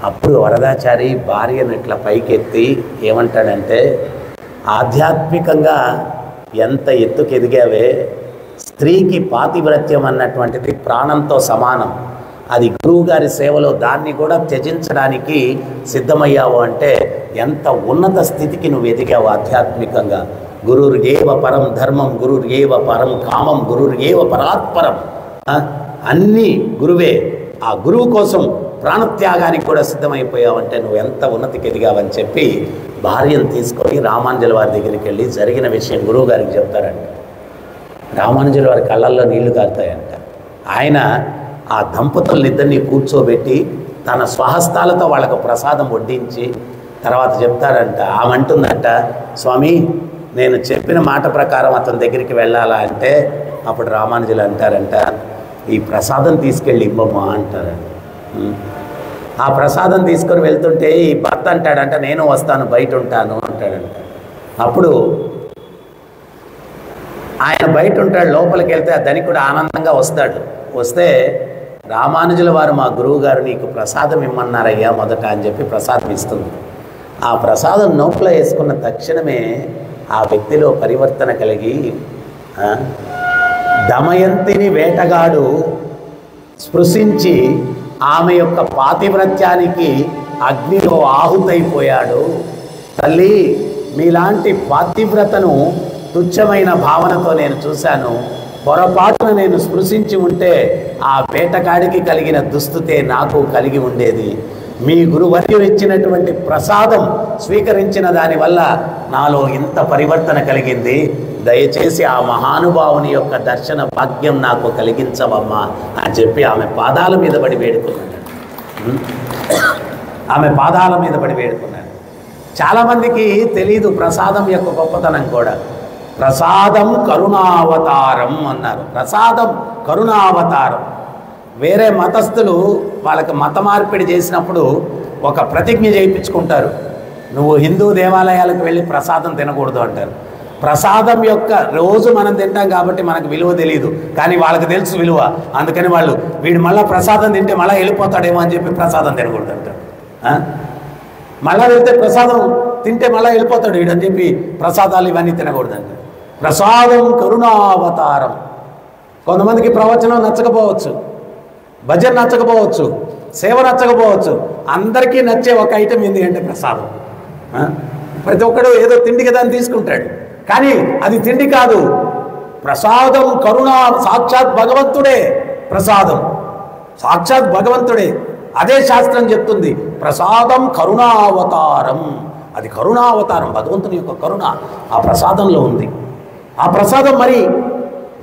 అప్పుడు వరదాచారి భార్యను ఇట్లా పైకెత్తి ఏమంటాడంటే, ఆధ్యాత్మికంగా ఎంత ఎత్తుకు ఎదిగావే, స్త్రీకి పాతివ్రత్యం అన్నటువంటిది ప్రాణంతో సమానం. అది గురువుగారి సేవలో దాన్ని కూడా త్యజించడానికి సిద్ధమయ్యావు అంటే ఎంత ఉన్నత స్థితికి నువ్వు ఎదిగావు ఆధ్యాత్మికంగా. గురుర్యేవ పరం ధర్మం, గురుర్యేవ పరం కామం, గురుర్యేవ పరాత్పరం. అన్నీ గురువే. ఆ గురువు కోసం ప్రాణత్యాగానికి కూడా సిద్ధమైపోయావంటే నువ్వు ఎంత ఉన్నతికి ఎదిగావని చెప్పి భార్యను తీసుకొని రామాంజుల వారి దగ్గరికి వెళ్ళి జరిగిన విషయం గురువు గారికి చెప్తారంట. రామానుజుల వారి కళ్ళల్లో నీళ్లు కారుతాయంట. ఆయన ఆ దంపతులనిద్దరినీ కూర్చోబెట్టి తన స్వహస్తాలతో వాళ్ళకు ప్రసాదం వడ్డించి తర్వాత చెప్తారంట. ఆమె అంటుందంట, స్వామి నేను చెప్పిన మాట ప్రకారం అతని దగ్గరికి వెళ్ళాలా అంటే, అప్పుడు రామానుజులు అంటారంట, ఈ ప్రసాదం తీసుకెళ్ళి ఇవ్వమ్మా అంటారంట. ఆ ప్రసాదం తీసుకొని వెళ్తుంటే ఈ భర్త అంటాడంట, నేను వస్తాను బయట ఉంటాను అంటాడంట. అప్పుడు ఆయన బయట ఉంటాడు, లోపలికి వెళ్తే ఆ ధనికుడు ఆనందంగా వస్తాడు. వస్తే రామానుజుల వారు మా గురువు గారు నీకు ప్రసాదం ఇమ్మన్నారయ్యా మొదట అని చెప్పి ప్రసాదం ఇస్తుంది. ఆ ప్రసాదం నోట్లో వేసుకున్న తక్షణమే ఆ వ్యక్తిలో పరివర్తన కలిగి దమయంతిని వేటగాడు స్పృశించి ఆమె యొక్క పాతివ్రత్యానికి అగ్నిలో ఆహుతైపోయాడు. తల్లి, మీలాంటి పాతివ్రతను తుచ్చమైన భావనతో నేను చూశాను. పొరపాటున నేను స్పృశించి ఉంటే ఆ వేటగాడికి కలిగిన దుస్థితే నాకు కలిగి ఉండేది. మీ గురువర్యులు ఇచ్చినటువంటి ప్రసాదం స్వీకరించిన దానివల్ల నాలో ఇంత పరివర్తన కలిగింది. దయచేసి ఆ మహానుభావుని యొక్క దర్శన భాగ్యం నాకు కలిగించవమ్మా అని చెప్పి ఆమె పాదాల మీద పడి వేడుకున్నాడు. ఆమె పాదాల మీద పడి వేడుకున్నాడు. చాలామందికి తెలీదు ప్రసాదం యొక్క గొప్పతనం కూడా. ప్రసాదం కరుణావతారం అన్నారు. ప్రసాదం కరుణావతారం. వేరే మతస్థులు వాళ్ళకి మత మార్పిడి చేసినప్పుడు ఒక ప్రతిజ్ఞ చేయించుకుంటారు, నువ్వు హిందూ దేవాలయాలకు వెళ్ళి ప్రసాదం తినకూడదు అంటారు. ప్రసాదం యొక్క రోజు మనం తింటాం కాబట్టి మనకు విలువ తెలియదు, కానీ వాళ్ళకి తెలుసు విలువ. అందుకని వాళ్ళు వీడు మళ్ళీ ప్రసాదం తింటే మళ్ళీ వెళ్ళిపోతాడేమో అని చెప్పి ప్రసాదం తినకూడదు అంటారు. మళ్ళీ వెళ్తే ప్రసాదం తింటే మళ్ళీ వెళ్ళిపోతాడు వీడు అని చెప్పి ప్రసాదాలు ఇవన్నీ తినకూడదు అంటారు. ప్రసాదం కరుణావతారం. కొంతమందికి ప్రవచనం నచ్చకపోవచ్చు, భజన నచ్చకపోవచ్చు, సేవ నచ్చకపోవచ్చు. అందరికీ నచ్చే ఒక ఐటెం ఏంటి అంటే ప్రసాదం. ప్రతి ఒక్కడు ఏదో తిండి కదా అని తీసుకుంటాడు, కానీ అది తిండి కాదు. ప్రసాదం కరుణ, సాక్షాత్ భగవంతుడే ప్రసాదం, సాక్షాత్ భగవంతుడే. అదే శాస్త్రం చెప్తుంది, ప్రసాదం కరుణావతారం. అది కరుణావతారం, భగవంతుని యొక్క కరుణ ఆ ప్రసాదంలో ఉంది. ఆ ప్రసాదం మరి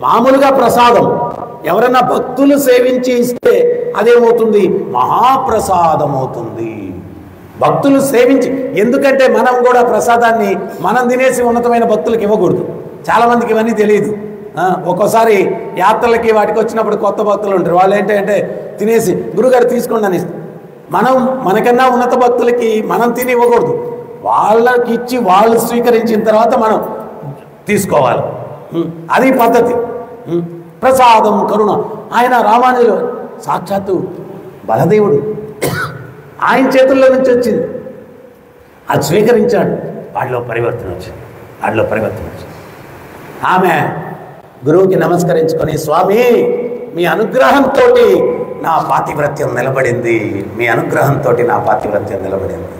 మామూలుగా ప్రసాదం ఎవరన్నా భక్తులు సేవించి ఇస్తే అదేమవుతుంది, మహాప్రసాదం అవుతుంది. భక్తులు సేవించి, ఎందుకంటే మనం కూడా ప్రసాదాన్ని మనం తినేసి ఉన్నతమైన భక్తులకు ఇవ్వకూడదు. చాలామందికి ఇవన్నీ తెలియదు. ఒక్కోసారి యాత్రలకి వాటికి వచ్చినప్పుడు కొత్త భక్తులు ఉంటారు, వాళ్ళు ఏంటంటే తినేసి గురుగారు తీసుకోండి అని ఇస్తారు. మనం మనకన్నా ఉన్నత భక్తులకి మనం తిని ఇవ్వకూడదు, వాళ్ళకి ఇచ్చి వాళ్ళు స్వీకరించిన తర్వాత మనం తీసుకోవాలి. అది పద్ధతి. ప్రసాదం కరుణ. ఆయన రామానుజులు సాక్షాత్తు బలదేవుడు, ఆయన చేతుల్లో నుంచి వచ్చింది, అది స్వీకరించాడు. వాడిలో పరివర్తన వచ్చింది. ఆమె గురువుకి నమస్కరించుకొని, స్వామి మీ అనుగ్రహంతో నా పాతివ్రత్యం నిలబడింది, మీ అనుగ్రహంతో నా పాతివ్రత్యం నిలబడింది,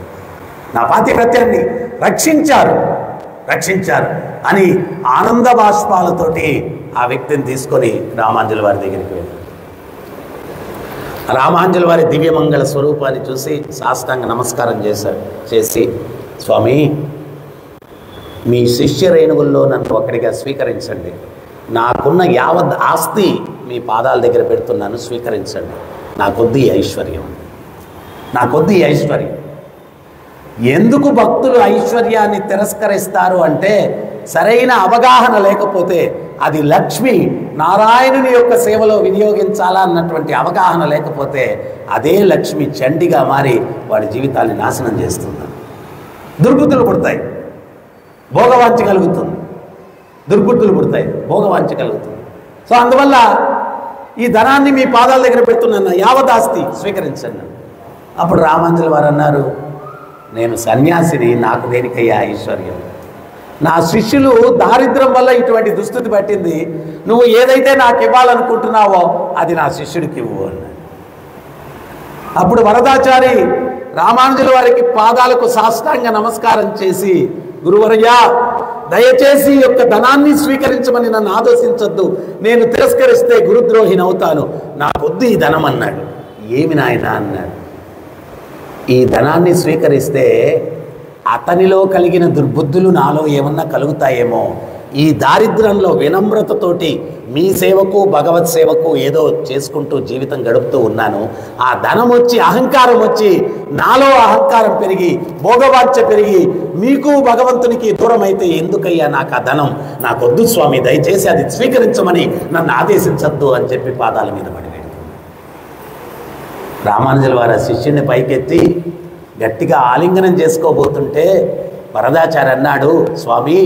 నా పాతివ్రత్యాన్ని రక్షించారు అని ఆనంద బాష్పాలతోటి ఆ వ్యక్తిని తీసుకొని రామాంజుల వారి దగ్గరికి వెళ్ళారు. రామాంజుల వారి దివ్యమంగళ స్వరూపాన్ని చూసి సాష్టాంగ నమస్కారం చేసి స్వామి మీ శిష్య రేణువుల్లో నన్ను ఒక్కడిగా స్వీకరించండి, నాకున్న యావత్ ఆస్తి మీ పాదాల దగ్గర పెడుతున్నాను, స్వీకరించండి. నాకొద్దు ఈ ఐశ్వర్యం, నాకొద్దు ఈ ఐశ్వర్యం. ఎందుకు భక్తులు ఐశ్వర్యాన్ని తిరస్కరిస్తారు అంటే, సరైన అవగాహన లేకపోతే, అది లక్ష్మి నారాయణుని యొక్క సేవలో వినియోగించాలా అన్నటువంటి అవగాహన లేకపోతే, అదే లక్ష్మి చండిగా మారి వాడి జీవితాన్ని నాశనం చేస్తుంది. దుర్బుద్ధులు పుడతాయి, భోగవాంఛ కలుగుతుంది. దుర్బుద్ధులు పుడతాయి, భోగవాంఛ కలుగుతుంది. సో అందువల్ల ఈ ధనాన్ని మీ పాదాల దగ్గర పెడుతున్నాను, యావదాస్తి స్వీకరించండి. అప్పుడు రామాంజలి వారు అన్నారు, నేను సన్యాసిని, నాకు దేనికయ్యా ఐశ్వర్యం? నా శిష్యులు దారిద్ర్యం వల్ల ఇటువంటి దుస్థితి పట్టింది, నువ్వు ఏదైతే నాకు ఇవ్వాలనుకుంటున్నావో అది నా శిష్యుడికి ఇవ్వు అన్నాడు. అప్పుడు వరదాచారి రామానుజుల వారికి పాదాలకు సాష్టాంగ నమస్కారం చేసి, గురువర్యా, దయచేసి ఈ యొక్క ధనాన్ని స్వీకరించమని నన్ను ఆదేశించొద్దు, నేను తిరస్కరిస్తే గురుద్రోహిని అవుతాను, నాకొద్దు ఈ ధనం అన్నాడు. ఏమి నాయన అన్నాడు, ఈ ధనాన్ని స్వీకరిస్తే అతనిలో కలిగిన దుర్బుద్ధులు నాలో ఏమన్నా కలుగుతాయేమో. ఈ దారిద్ర్యంలో వినమ్రతతోటి మీ సేవకు భగవత్ సేవకు ఏదో చేసుకుంటూ జీవితం గడుపుతూ ఉన్నాను. ఆ ధనం వచ్చి, అహంకారం వచ్చి, నాలో అహంకారం పెరిగి, భోగవాంఛ పెరిగి, మీకు భగవంతునికి దూరం అయితే ఎందుకయ్యా నాకు ఆ ధనం? నాకొద్దు స్వామి, దయచేసి అది స్వీకరించమని నన్ను ఆదేశించద్దు అని చెప్పి పాదాల మీద పడిపోయాడు. రామానుజుల వారి శిష్యుని పైకెత్తి గట్టిగా ఆలింగనం చేసుకోబోతుంటే వరదాచారి అన్నాడు, స్వామి,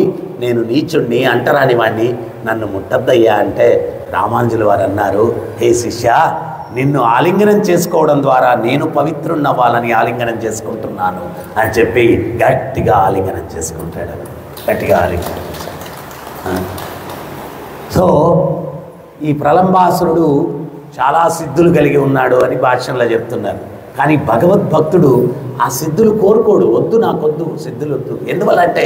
నేను నీచుణ్ణి, అంటరాని వాణ్ణి, నన్ను ముట్టద్దయ్యా అంటే రామానుజుల వారు అన్నారు, హే శిష్య, నిన్ను ఆలింగనం చేసుకోవడం ద్వారా నేను పవిత్రుణ్ణవ్వాలని ఆలింగనం చేసుకుంటున్నాను అని చెప్పి గట్టిగా ఆలింగనం చేసుకుంటాడు. గట్టిగా ఆలింగనం చేశాడు. సో ఈ ప్రలంబాసురుడు చాలా సిద్ధులు కలిగి ఉన్నాడు అని భాష్యంలో చెప్తున్నారు. కానీ భగవద్భక్తుడు ఆ సిద్ధులు కోరుకోడు. వద్దు, నాకొద్దు సిద్ధులు వద్దు. ఎందువల్ల అంటే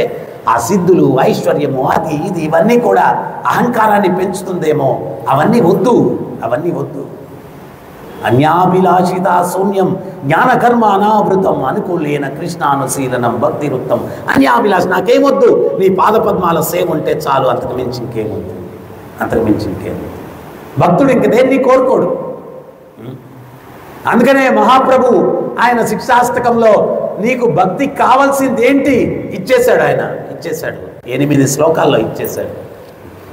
ఆ సిద్ధులు, ఐశ్వర్యము, అది ఇది ఇవన్నీ కూడా అహంకారాన్ని పెంచుతుందేమో, అవన్నీ వద్దు, అవన్నీ వద్దు. అన్యాభిలాషిత శూన్యం జ్ఞానకర్మ అనావృతం అనుకూలేన కృష్ణానుశీలనం భక్తిరుత్తం. అన్యాభిలాష, నాకేమొద్దు, నీ పాదపద్మాల సేవ ఉంటే చాలు, అంతకు మించి ఇంకేమొద్దు, అంతకు మించి ఇంకేమొద్దు. భక్తుడు ఇంక దేన్ని కోరుకోడు. అందుకనే మహాప్రభు ఆయన శిక్షాస్తకంలో నీకు భక్తి కావాల్సింది ఏంటి ఇచ్చేశాడు. ఆయన ఇచ్చేశాడు, 8 శ్లోకాల్లో ఇచ్చేశాడు.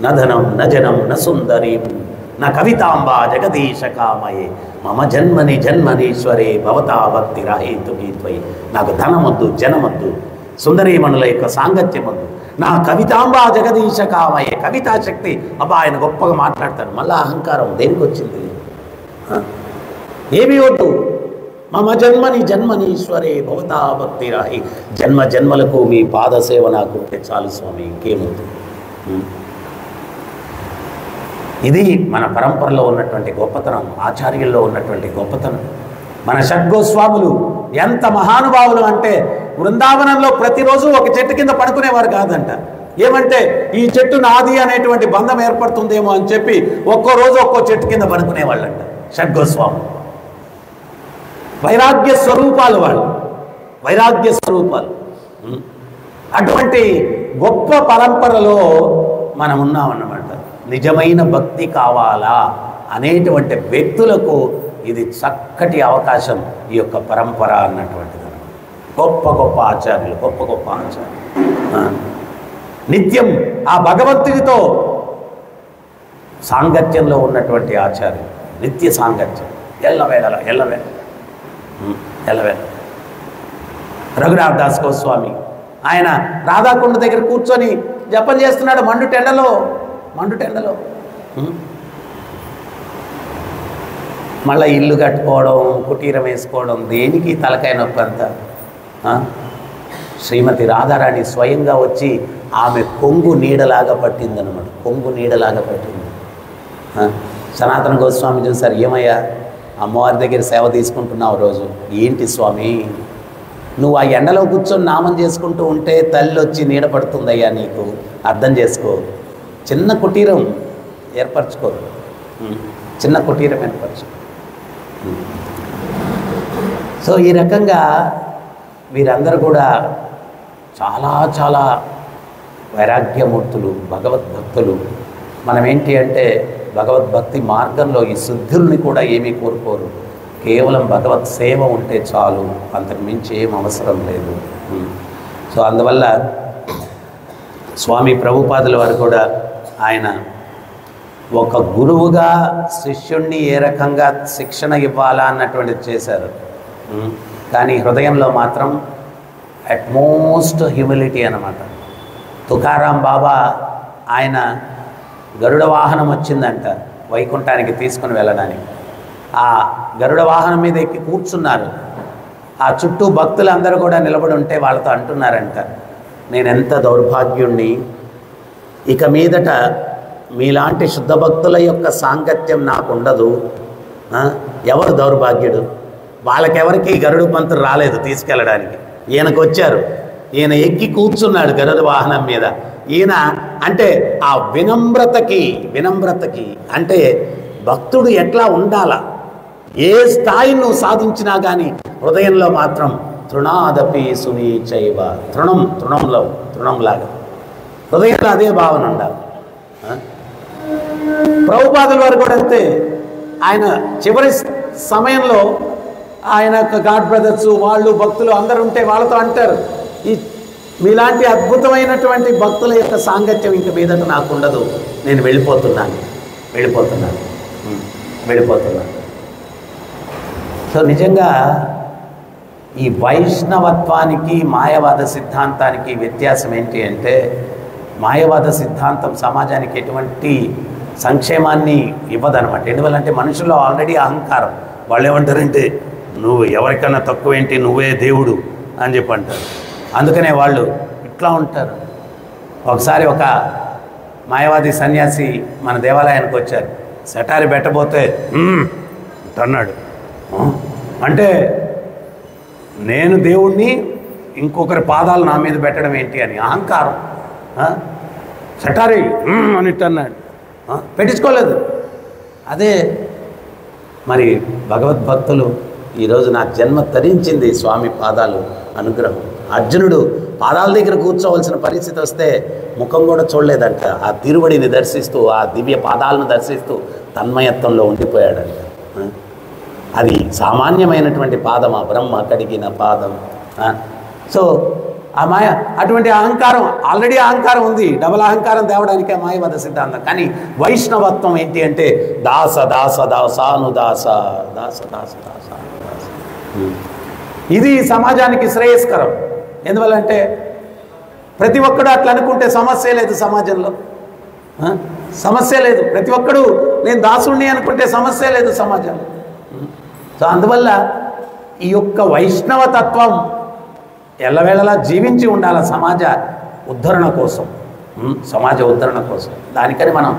నధనం నజనం న సుందరీ నా కవితాంబా జగదీశ కామయే మమ జన్మని జన్మనీశ్వరే భవతా భక్తి రాహేతుకి త్వయి. నాకు ధనమొద్దు, జనమొద్దు, సుందరీమణుల యొక్క సాంగత్యం వద్దు, నా కవితాంబా జగదీశ కామయే. కవితాశక్తి, అబ్బా ఆయన గొప్పగా మాట్లాడతాడు. మళ్ళా అహంకారం దేనికి వచ్చింది? ఏమీ వద్దు. మమ జన్మని జన్మనీశ్వరే భవతా భక్తి రాహి. జన్మ జన్మలకు మీ పాదసేవ నాకు ఉంటే చాలు స్వామి, ఇంకేమొద్దు. ఇది మన పరంపరలో ఉన్నటువంటి గొప్పతనం, ఆచార్యుల్లో ఉన్నటువంటి గొప్పతనం. మన షడ్గోస్వాములు ఎంత మహానుభావులు అంటే, బృందావనంలో ప్రతిరోజు ఒక చెట్టు కింద పడుకునేవారు కాదంట. ఏమంటే ఈ చెట్టు నాది అనేటువంటి బంధం ఏర్పడుతుందేమో అని చెప్పి ఒక్కో రోజు ఒక్కో చెట్టు కింద పడుకునేవాళ్ళంట షడ్గోస్వాములు. వైరాగ్య స్వరూపాలు వాళ్ళు, వైరాగ్య స్వరూపాలు. అటువంటి గొప్ప పరంపరలో మనం ఉన్నామన్నమాట. నిజమైన భక్తి కావాలా అనేటువంటి వ్యక్తులకు ఇది చక్కటి అవకాశం, ఈ యొక్క పరంపర అన్నటువంటిది. గొప్ప గొప్ప ఆచార్యులు, గొప్ప గొప్ప ఆచార్యులు నిత్యం ఆ భగవంతుడితో సాంగత్యంలో ఉన్నటువంటి ఆచార్యులు, నిత్య సాంగత్యం, ఎల్లవేళ ఎల్లవేళ ఎల్లవేళ. రఘునాథ్ దాస్ గోస్వామి ఆయన రాధాకుండ దగ్గర కూర్చొని జపం చేస్తున్నాడు మండుటెండలో. మళ్ళీ ఇల్లు కట్టుకోవడం, కుటీరం వేసుకోవడం, దేనికి తలకాయ నొప్పి అంతా? శ్రీమతి రాధారాణి స్వయంగా వచ్చి ఆమె కొంగు నీడలాగా పట్టిందనమాట. కొంగు నీడలాగా పట్టింది. సనాతన గోస్వామి చూసారు, ఏమయ్యా అమ్మవారి దగ్గర సేవ తీసుకుంటున్నావు రోజు, ఏంటి స్వామి నువ్వు ఆ ఎండలో కూర్చొని నామం చేసుకుంటూ ఉంటే తల్లి వచ్చి నీడ పడుతుందయ్యా, నీకు అర్థం చేసుకో, చిన్న కుటీరం ఏర్పరచుకో, చిన్న కుటీరం ఏర్పరచుకో. సో ఈ రకంగా వీరందరూ కూడా చాలా చాలా వైరాగ్యమూర్తులు, భగవద్భక్తులు. మనం ఏంటి అంటే భగవద్భక్తి మార్గంలో ఈ సిద్ధుల్ని కూడా ఏమీ కోరుకోరు. కేవలం భగవత్ సేవ ఉంటే చాలు, అంతకు మించి ఏం అవసరం లేదు. సో అందువల్ల స్వామి ప్రభుపాదుల వారు కూడా ఆయన ఒక గురువుగా శిష్యుణ్ణి ఏ రకంగా శిక్షణ ఇవ్వాలా అన్నటువంటిది చేశారు. కానీ హృదయంలో మాత్రం అట్మోస్ట్ హ్యూమిలిటీ అన్నమాట. తుకారాం బాబా ఆయన గరుడ వాహనం వచ్చిందంట వైకుంఠానికి తీసుకుని వెళ్ళడానికి. ఆ గరుడ వాహనం మీద ఎక్కి కూర్చున్నారు. ఆ చుట్టూ భక్తులు అందరూ కూడా నిలబడి ఉంటే వాళ్ళతో అంటున్నారంట, నేనెంత దౌర్భాగ్యుణ్ణి, ఇక మీదట మీలాంటి శుద్ధ భక్తుల యొక్క సాంగత్యం నాకు ఉండదు. ఎవరు దౌర్భాగ్యుడు? వాళ్ళకెవరికి గరుడు పంతులు రాలేదు తీసుకెళ్ళడానికి, ఈయనకు వచ్చారు. ఈయన ఎక్కి కూర్చున్నాడు గరుడ వాహనం మీద. ఈయన అంటే ఆ వినమ్రతకి అంటే భక్తుడు ఎట్లా ఉండాలా, ఏ స్థాయి నువ్వు సాధించినా కానీ హృదయంలో మాత్రం తృణాదపి సునీచైవ, తృణంలాగా హృదయంలో అదే భావన ఉండాలి. ప్రభుపాదుల వారు కూడా అంతే. ఆయన చివరి సమయంలో ఆయన గాడ్ బ్రదర్స్ వాళ్ళు భక్తులు అందరూ ఉంటే వాళ్ళతో అంటారు, ఈ మీలాంటి అద్భుతమైనటువంటి భక్తుల యొక్క సాంగత్యం ఇంక మీదట నాకు ఉండదు, నేను వెళ్ళిపోతున్నాను. సో నిజంగా ఈ వైష్ణవత్వానికి మాయవాద సిద్ధాంతానికి వ్యత్యాసం ఏంటి అంటే, మాయవాద సిద్ధాంతం సమాజానికి ఎటువంటి సంక్షేమాన్ని ఇవ్వదనమాట. ఎందువల్లంటే మనుషుల్లో ఆల్రెడీ అహంకారం. వాళ్ళు ఏమంటారంటే, నువ్వు ఎవరికన్నా తక్కువేంటి, నువ్వే దేవుడు అని చెప్పి అంటారు. అందుకనే వాళ్ళు ఇట్లా ఉంటారు. ఒకసారి ఒక మాయవాది సన్యాసి మన దేవాలయానికి వచ్చారు. సెటారి పెట్టబోతే అన్నాడు, అంటే నేను దేవుణ్ణి, ఇంకొకరి పాదాలు నా మీద పెట్టడం ఏంటి అని అహంకారం. సెటారి అనిట్టు అన్నాడు, పెట్టించుకోలేదు. అదే మరి భగవద్భక్తులు ఈరోజు నా జన్మ తరించింది స్వామి పాదాలు అనుగ్రహం. అర్జునుడు పాదాల దగ్గర కూర్చోవలసిన పరిస్థితి వస్తే ముఖం కూడా చూడలేదంట. ఆ తిరువడిని దర్శిస్తూ, ఆ దివ్య పాదాలను దర్శిస్తూ తన్మయత్వంలో ఉండిపోయాడంట. అది సామాన్యమైనటువంటి పాదం, ఆ బ్రహ్మ కడిగిన పాదం. సో ఆ మాయ అటువంటి అహంకారం, ఆల్రెడీ అహంకారం ఉంది, డబల్ అహంకారం తేవడానికి ఆ మాయవాద సిద్ధాంతం. కానీ వైష్ణవత్వం ఏంటి అంటే దాస దాస దాసాను దాస దాస దాస దాస దాస. ఇది సమాజానికి శ్రేయస్కరం. ఎందువల్లంటే ప్రతి ఒక్కడు అట్లా అనుకుంటే సమస్య లేదు సమాజంలో, సమస్య లేదు. ప్రతి ఒక్కడు నేను దాసుణ్ణి అనుకుంటే సమస్య లేదు సమాజంలో. సో అందువల్ల ఈ యొక్క వైష్ణవ తత్వం ఎల్లవేళలా జీవించి ఉండాలి సమాజ ఉద్ధరణ కోసం, సమాజ ఉద్ధరణ కోసం. దానికని మనం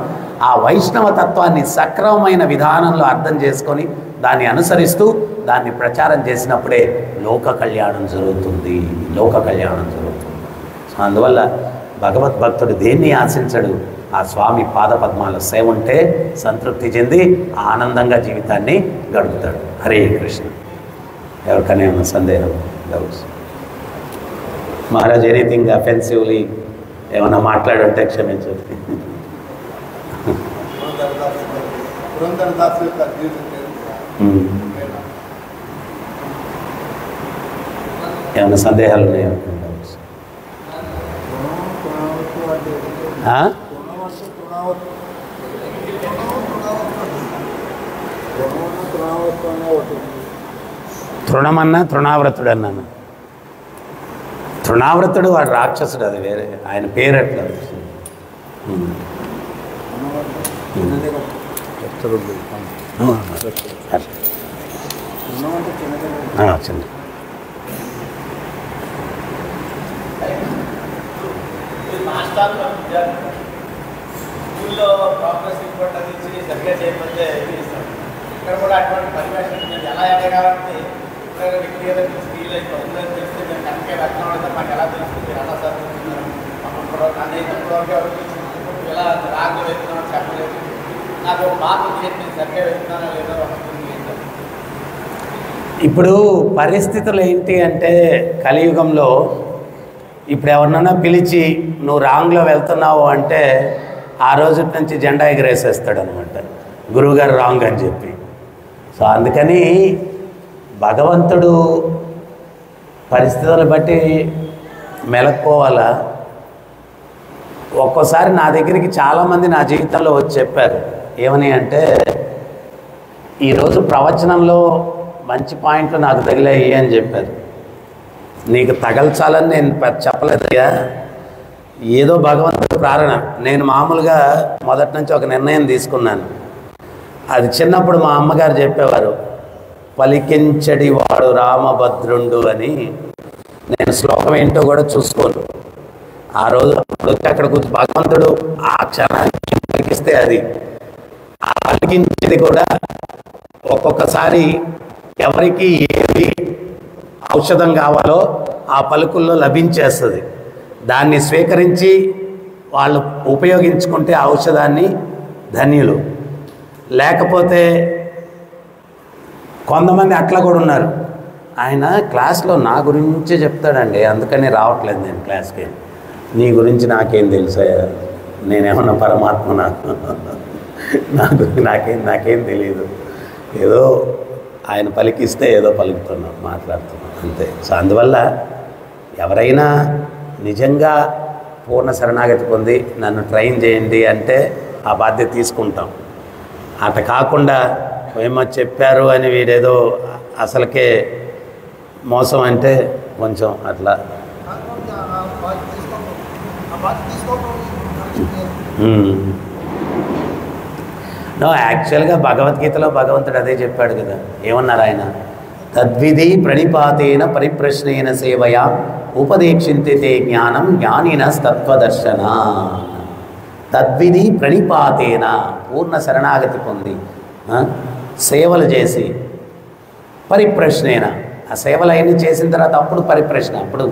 ఆ వైష్ణవ తత్వాన్ని సక్రమమైన విధానంలో అర్థం చేసుకొని దాన్ని అనుసరిస్తూ దాన్ని ప్రచారం చేసినప్పుడే లోక కళ్యాణం జరుగుతుంది. సో అందువల్ల భగవద్భక్తుడు దేన్ని ఆశించడు, ఆ స్వామి పాదపద్మాల సేవ ఉంటే సంతృప్తి చెంది ఆనందంగా జీవితాన్ని గడుపుతాడు. హరే కృష్ణ. ఎవరికైనా ఏమైనా సందేహం, డౌట్స్? మహారాజ్ ఎనీథింగ్ అఫెన్సివ్లీ ఏమన్నా మాట్లాడుంటే క్షమించండి. ఏమైనా సందేహాలు ఉన్నాయా? తృణమన్నా తృణావ్రతుడు అన్నాను. తృణావ్రతుడు వాడు రాక్షసుడు, అది వేరే, ఆయన పేరు ఎట్లా చిన్న స్కూల్లో ప్రోగ్రెస్ రిపోర్ట్ అది ఇచ్చి సరిగ్గా చేయకపోతే ఇక్కడ కూడా అటువంటి పరివేషణ ఎలా ఎదగాలంటే వ్యక్తిగత స్కీల్ అయిపోతుందని తెలిస్తే నేను కనుక రచన మాకు ఎలా తెలుస్తుంది, ఎలా చదువుతున్నారు, అప్పుడు ఎలా రాగలు వెళ్తున్నాను చెప్పలేదు. నాకు ఒక మార్పు చేసి సరిగ్గా వెళ్తున్నానా లేదో వస్తుంది. ఇప్పుడు పరిస్థితులు ఏంటి అంటే కలియుగంలో ఇప్పుడు ఎవరినైనా పిలిచి నువ్వు రాంగ్లో వెళ్తున్నావు అంటే ఆ రోజు నుంచి జెండా ఎగరేసేస్తాడు అనమాట. గురువుగారు రాంగ్ అని చెప్పి. సో అందుకని భగవంతుడు పరిస్థితులను బట్టి మెలక్కోవాలా. ఒక్కోసారి నా దగ్గరికి చాలామంది నా జీవితంలో వచ్చి చెప్పారు, ఏమని అంటే, ఈరోజు ప్రవచనంలో మంచి పాయింట్లు నాకు తగిలాయి అని చెప్పారు. నీకు తగల్చాలని నేను చెప్పలేదయ్యా, ఏదో భగవంతుడు ప్రారణ. నేను మామూలుగా మొదటి నుంచి ఒక నిర్ణయం తీసుకున్నాను. అది చిన్నప్పుడు మా అమ్మగారు చెప్పేవారు, పలికించడి వాడు రామభద్రుండు అని. నేను శ్లోకం ఏంటో కూడా చూసుకోను. ఆ రోజు అక్కడ కూర్చొని భగవంతుడు ఆ క్షణాన్ని పలికిస్తే అది ఆ పలికించేది కూడా ఒక్కొక్కసారి ఎవరికి ఏది ఔషధం కావాలో ఆ పలుకుల్లో లభించేస్తుంది. దాన్ని స్వీకరించి వాళ్ళు ఉపయోగించుకుంటే ఆ ఔషధాన్ని ధన్యులు. లేకపోతే కొంతమంది అట్లా కూడా ఉన్నారు, ఆయన క్లాస్లో నా గురించే చెప్తాడండి, అందుకని రావట్లేదు నేను క్లాస్కి. నీ గురించి నాకేం తెలుసా, నేనేమన్నా పరమాత్మ నాకేం తెలియదు, ఏదో ఆయన పలికిస్తే ఏదో పలుకుతున్నాం, మాట్లాడుతున్నాం అంతే. సో అందువల్ల ఎవరైనా నిజంగా పూర్ణ శరణాగతి పొంది నన్ను ట్రైన్ చేయండి అంటే ఆ బాధ్యత తీసుకుంటాం. అట కాకుండా ఏమో చెప్పారు అని వీడేదో అసలుకే మోసం అంటే కొంచెం అట్లా. యాక్చువల్గా భగవద్గీతలో భగవంతుడు అదే చెప్పాడు కదా, ఏమన్నారు ఆయన, తద్విధి ప్రణిపాతేన పరిప్రశ్నేన సేవయా ఉపదేక్షింతే జ్ఞానం జ్ఞానిన తత్వదర్శన. తద్విధి ప్రణిపాతేన, పూర్ణ శరణాగతి పొంది సేవలు చేసి, పరిప్రశ్నేన, ఆ సేవలు అవన్నీ చేసిన తర్వాత అప్పుడు పరిప్రశ్న, అప్పుడు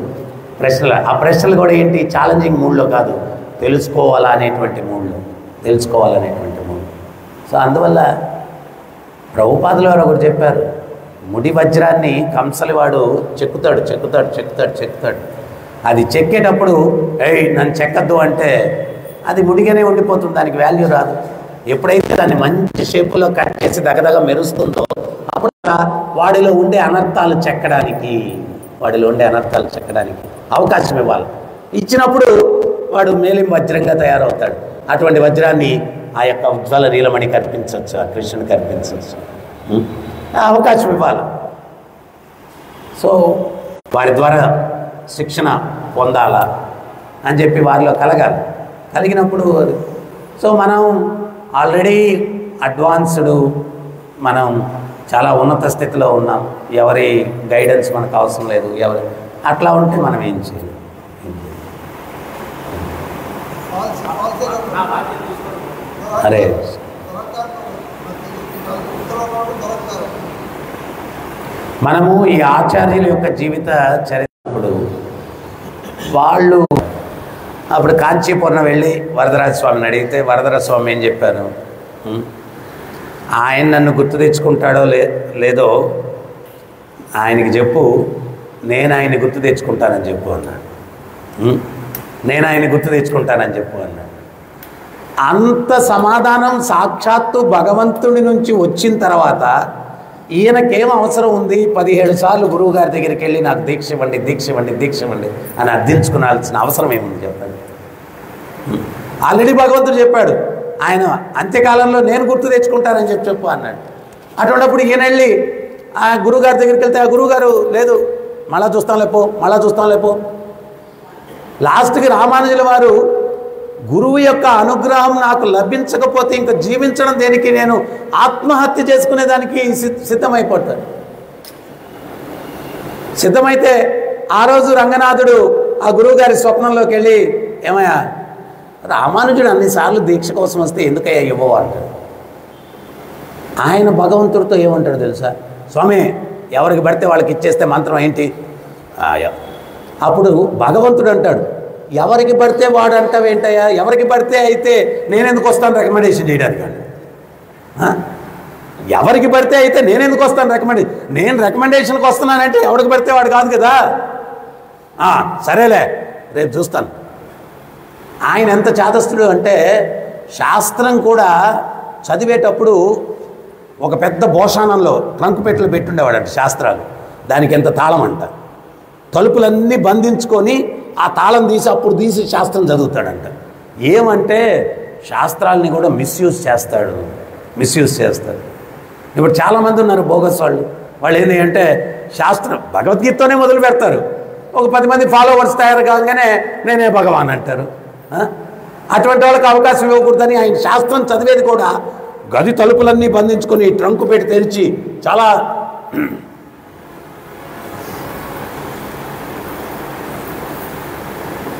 ప్రశ్నలు. ఆ ప్రశ్నలు కూడా ఏంటి, ఛాలెంజింగ్ మూడ్లో కాదు, తెలుసుకోవాలనేటువంటి మూడ్లో. సో అందువల్ల ప్రభుపాదుల వారు ఒకటి చెప్పారు, ముడి వజ్రాన్ని కంసలి వాడు చెక్కుతాడు. అది చెక్కేటప్పుడు ఏయ్ నన్ను చెక్కద్దు అంటే అది ముడిగానే ఉండిపోతుంది, దానికి వాల్యూ రాదు. ఎప్పుడైతే దాన్ని మంచి షేపులో కట్ చేసి దగదగ మెరుస్తుందో అప్పుడు వాడిలో ఉండే అనర్థాలు చెక్కడానికి అవకాశం ఇవ్వాలి. ఇచ్చినప్పుడు వాడు మేలిం వజ్రంగా తయారవుతాడు. అటువంటి వజ్రాన్ని ఆ యొక్క ఉజ్వల నీలమణి కనిపించవచ్చు, ఆ కృష్ణుని కనిపించవచ్చు, అవకాశం ఇవ్వాలి. సో వారి ద్వారా శిక్షణ పొందాలా అని చెప్పి వారిలో కలిగినప్పుడు సో మనం ఆల్రెడీ అడ్వాన్స్డ్, మనం చాలా ఉన్నత స్థితిలో ఉన్నాం, ఎవరి గైడెన్స్ మనకు అవసరం లేదు. అట్లా ఉంటే మనం ఏం చేయాలి? అరే మనము ఈ ఆచార్యుల యొక్క జీవిత చరిత్రప్పుడు వాళ్ళు అప్పుడు కాంచీపురం వెళ్ళి వరదరాజ స్వామిని అడిగితే వరదరాజ స్వామి ఏం చెప్పారు, ఆయన నన్ను గుర్తు తెచ్చుకుంటాడో లేదో ఆయనకి చెప్పు, నేను ఆయన్ని గుర్తు తెచ్చుకుంటానని చెప్పు అన్నాడు. అంత సమాధానం సాక్షాత్తు భగవంతుడి నుంచి వచ్చిన తర్వాత ఈయనకేం అవసరం ఉంది 17 సార్లు గురువు గారి దగ్గరికి వెళ్ళి నాకు దీక్ష ఇవ్వండి అని అర్థించుకోవాల్సిన అవసరం ఏముంది చెప్పండి? ఆల్రెడీ భగవంతుడు చెప్పాడు, ఆయన అంత్యకాలంలో నేను గుర్తు తెచ్చుకుంటానని చెప్పు అన్నాడు. అటువంటిప్పుడు ఈయన వెళ్ళి ఆ గురువుగారి దగ్గరికి వెళ్తే ఆ గురువుగారు లేదు, మళ్ళా చూస్తాం లేపో. లాస్ట్కి రామానుజుల వారు గురువు యొక్క అనుగ్రహం నాకు లభించకపోతే ఇంకా జీవించడం దేనికి, నేను ఆత్మహత్య చేసుకునేదానికి సిద్ధమైతే ఆ రోజు రంగనాథుడు ఆ గురువుగారి స్వప్నంలోకి వెళ్ళి, ఏమయ్యా రామానుజుడు అన్నిసార్లు దీక్ష కోసం వస్తే ఎందుకయ్యా ఇవ్వవు అంటాడు. ఆయన భగవంతుడితో ఏమంటాడు తెలుసా, స్వామి ఎవరికి పడితే వాళ్ళకి ఇచ్చేస్తే మంత్రం ఏంటి? అప్పుడు భగవంతుడు అంటాడు, ఎవరికి పడితే వాడు అంటావేంటయ్యా, ఎవరికి పడితే అయితే నేనెందుకు వస్తాను రికమెండేషన్ చేయడానికి? ఎవరికి పడితే అయితే నేనెందుకు వస్తాను నేను రికమెండేషన్కి వస్తున్నానంటే ఎవరికి పడితే వాడు కాదు కదా. సరేలే రేపు చూస్తాను. ఆయన ఎంత చాదస్తుడు అంటే శాస్త్రం కూడా చదివేటప్పుడు ఒక పెద్ద భోషాణంలో ట్రంక్ పెట్టెలు పెట్టుండేవాడంట శాస్త్రాలు. దానికి ఎంత తాళం అంట. తలుపులన్నీ బంధించుకొని ఆ తాళం తీసి శాస్త్రం చదువుతాడంట. ఏమంటే శాస్త్రాలని కూడా మిస్యూజ్ చేస్తాడు. ఇప్పుడు చాలామంది ఉన్నారు బోగస్ వాళ్ళు ఏంటి అంటే శాస్త్రం భగవద్గీతతోనే మొదలు పెడతారు. ఒక 10 మంది ఫాలోవర్స్ తయారు కాగానే నేనే భగవాన్ అంటారు. అటువంటి వాళ్ళకి అవకాశం ఇవ్వకూడదని ఆయన శాస్త్రం చదివేది కూడా గది తలుపులన్నీ బంధించుకొని ట్రంకు పెట్టి తెరిచి చాలా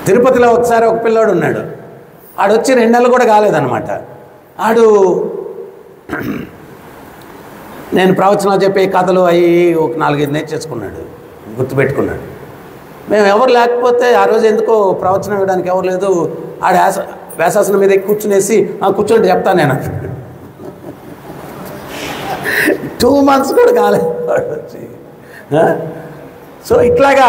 తిరుపతిలో ఒకసారి ఒక పిల్లోడు ఉన్నాడు. ఆడొచ్చి 2 నెలలు కూడా కాలేదన్నమాట. ఆడు నేను ప్రవచనాలు చెప్పే కథలు అవి ఒక 4-5 నేర్చేసుకున్నాడు, గుర్తుపెట్టుకున్నాడు. మేము ఎవరు లేకపోతే ఆ రోజు ఎందుకో ప్రవచనం ఇవ్వడానికి ఎవరు లేదు. ఆడ వ్యాసాసనం మీద కూర్చునేసి కూర్చోండి చెప్తాను నేను. 2 months కూడా కాలేదు వాడు వచ్చి. సో ఇట్లాగా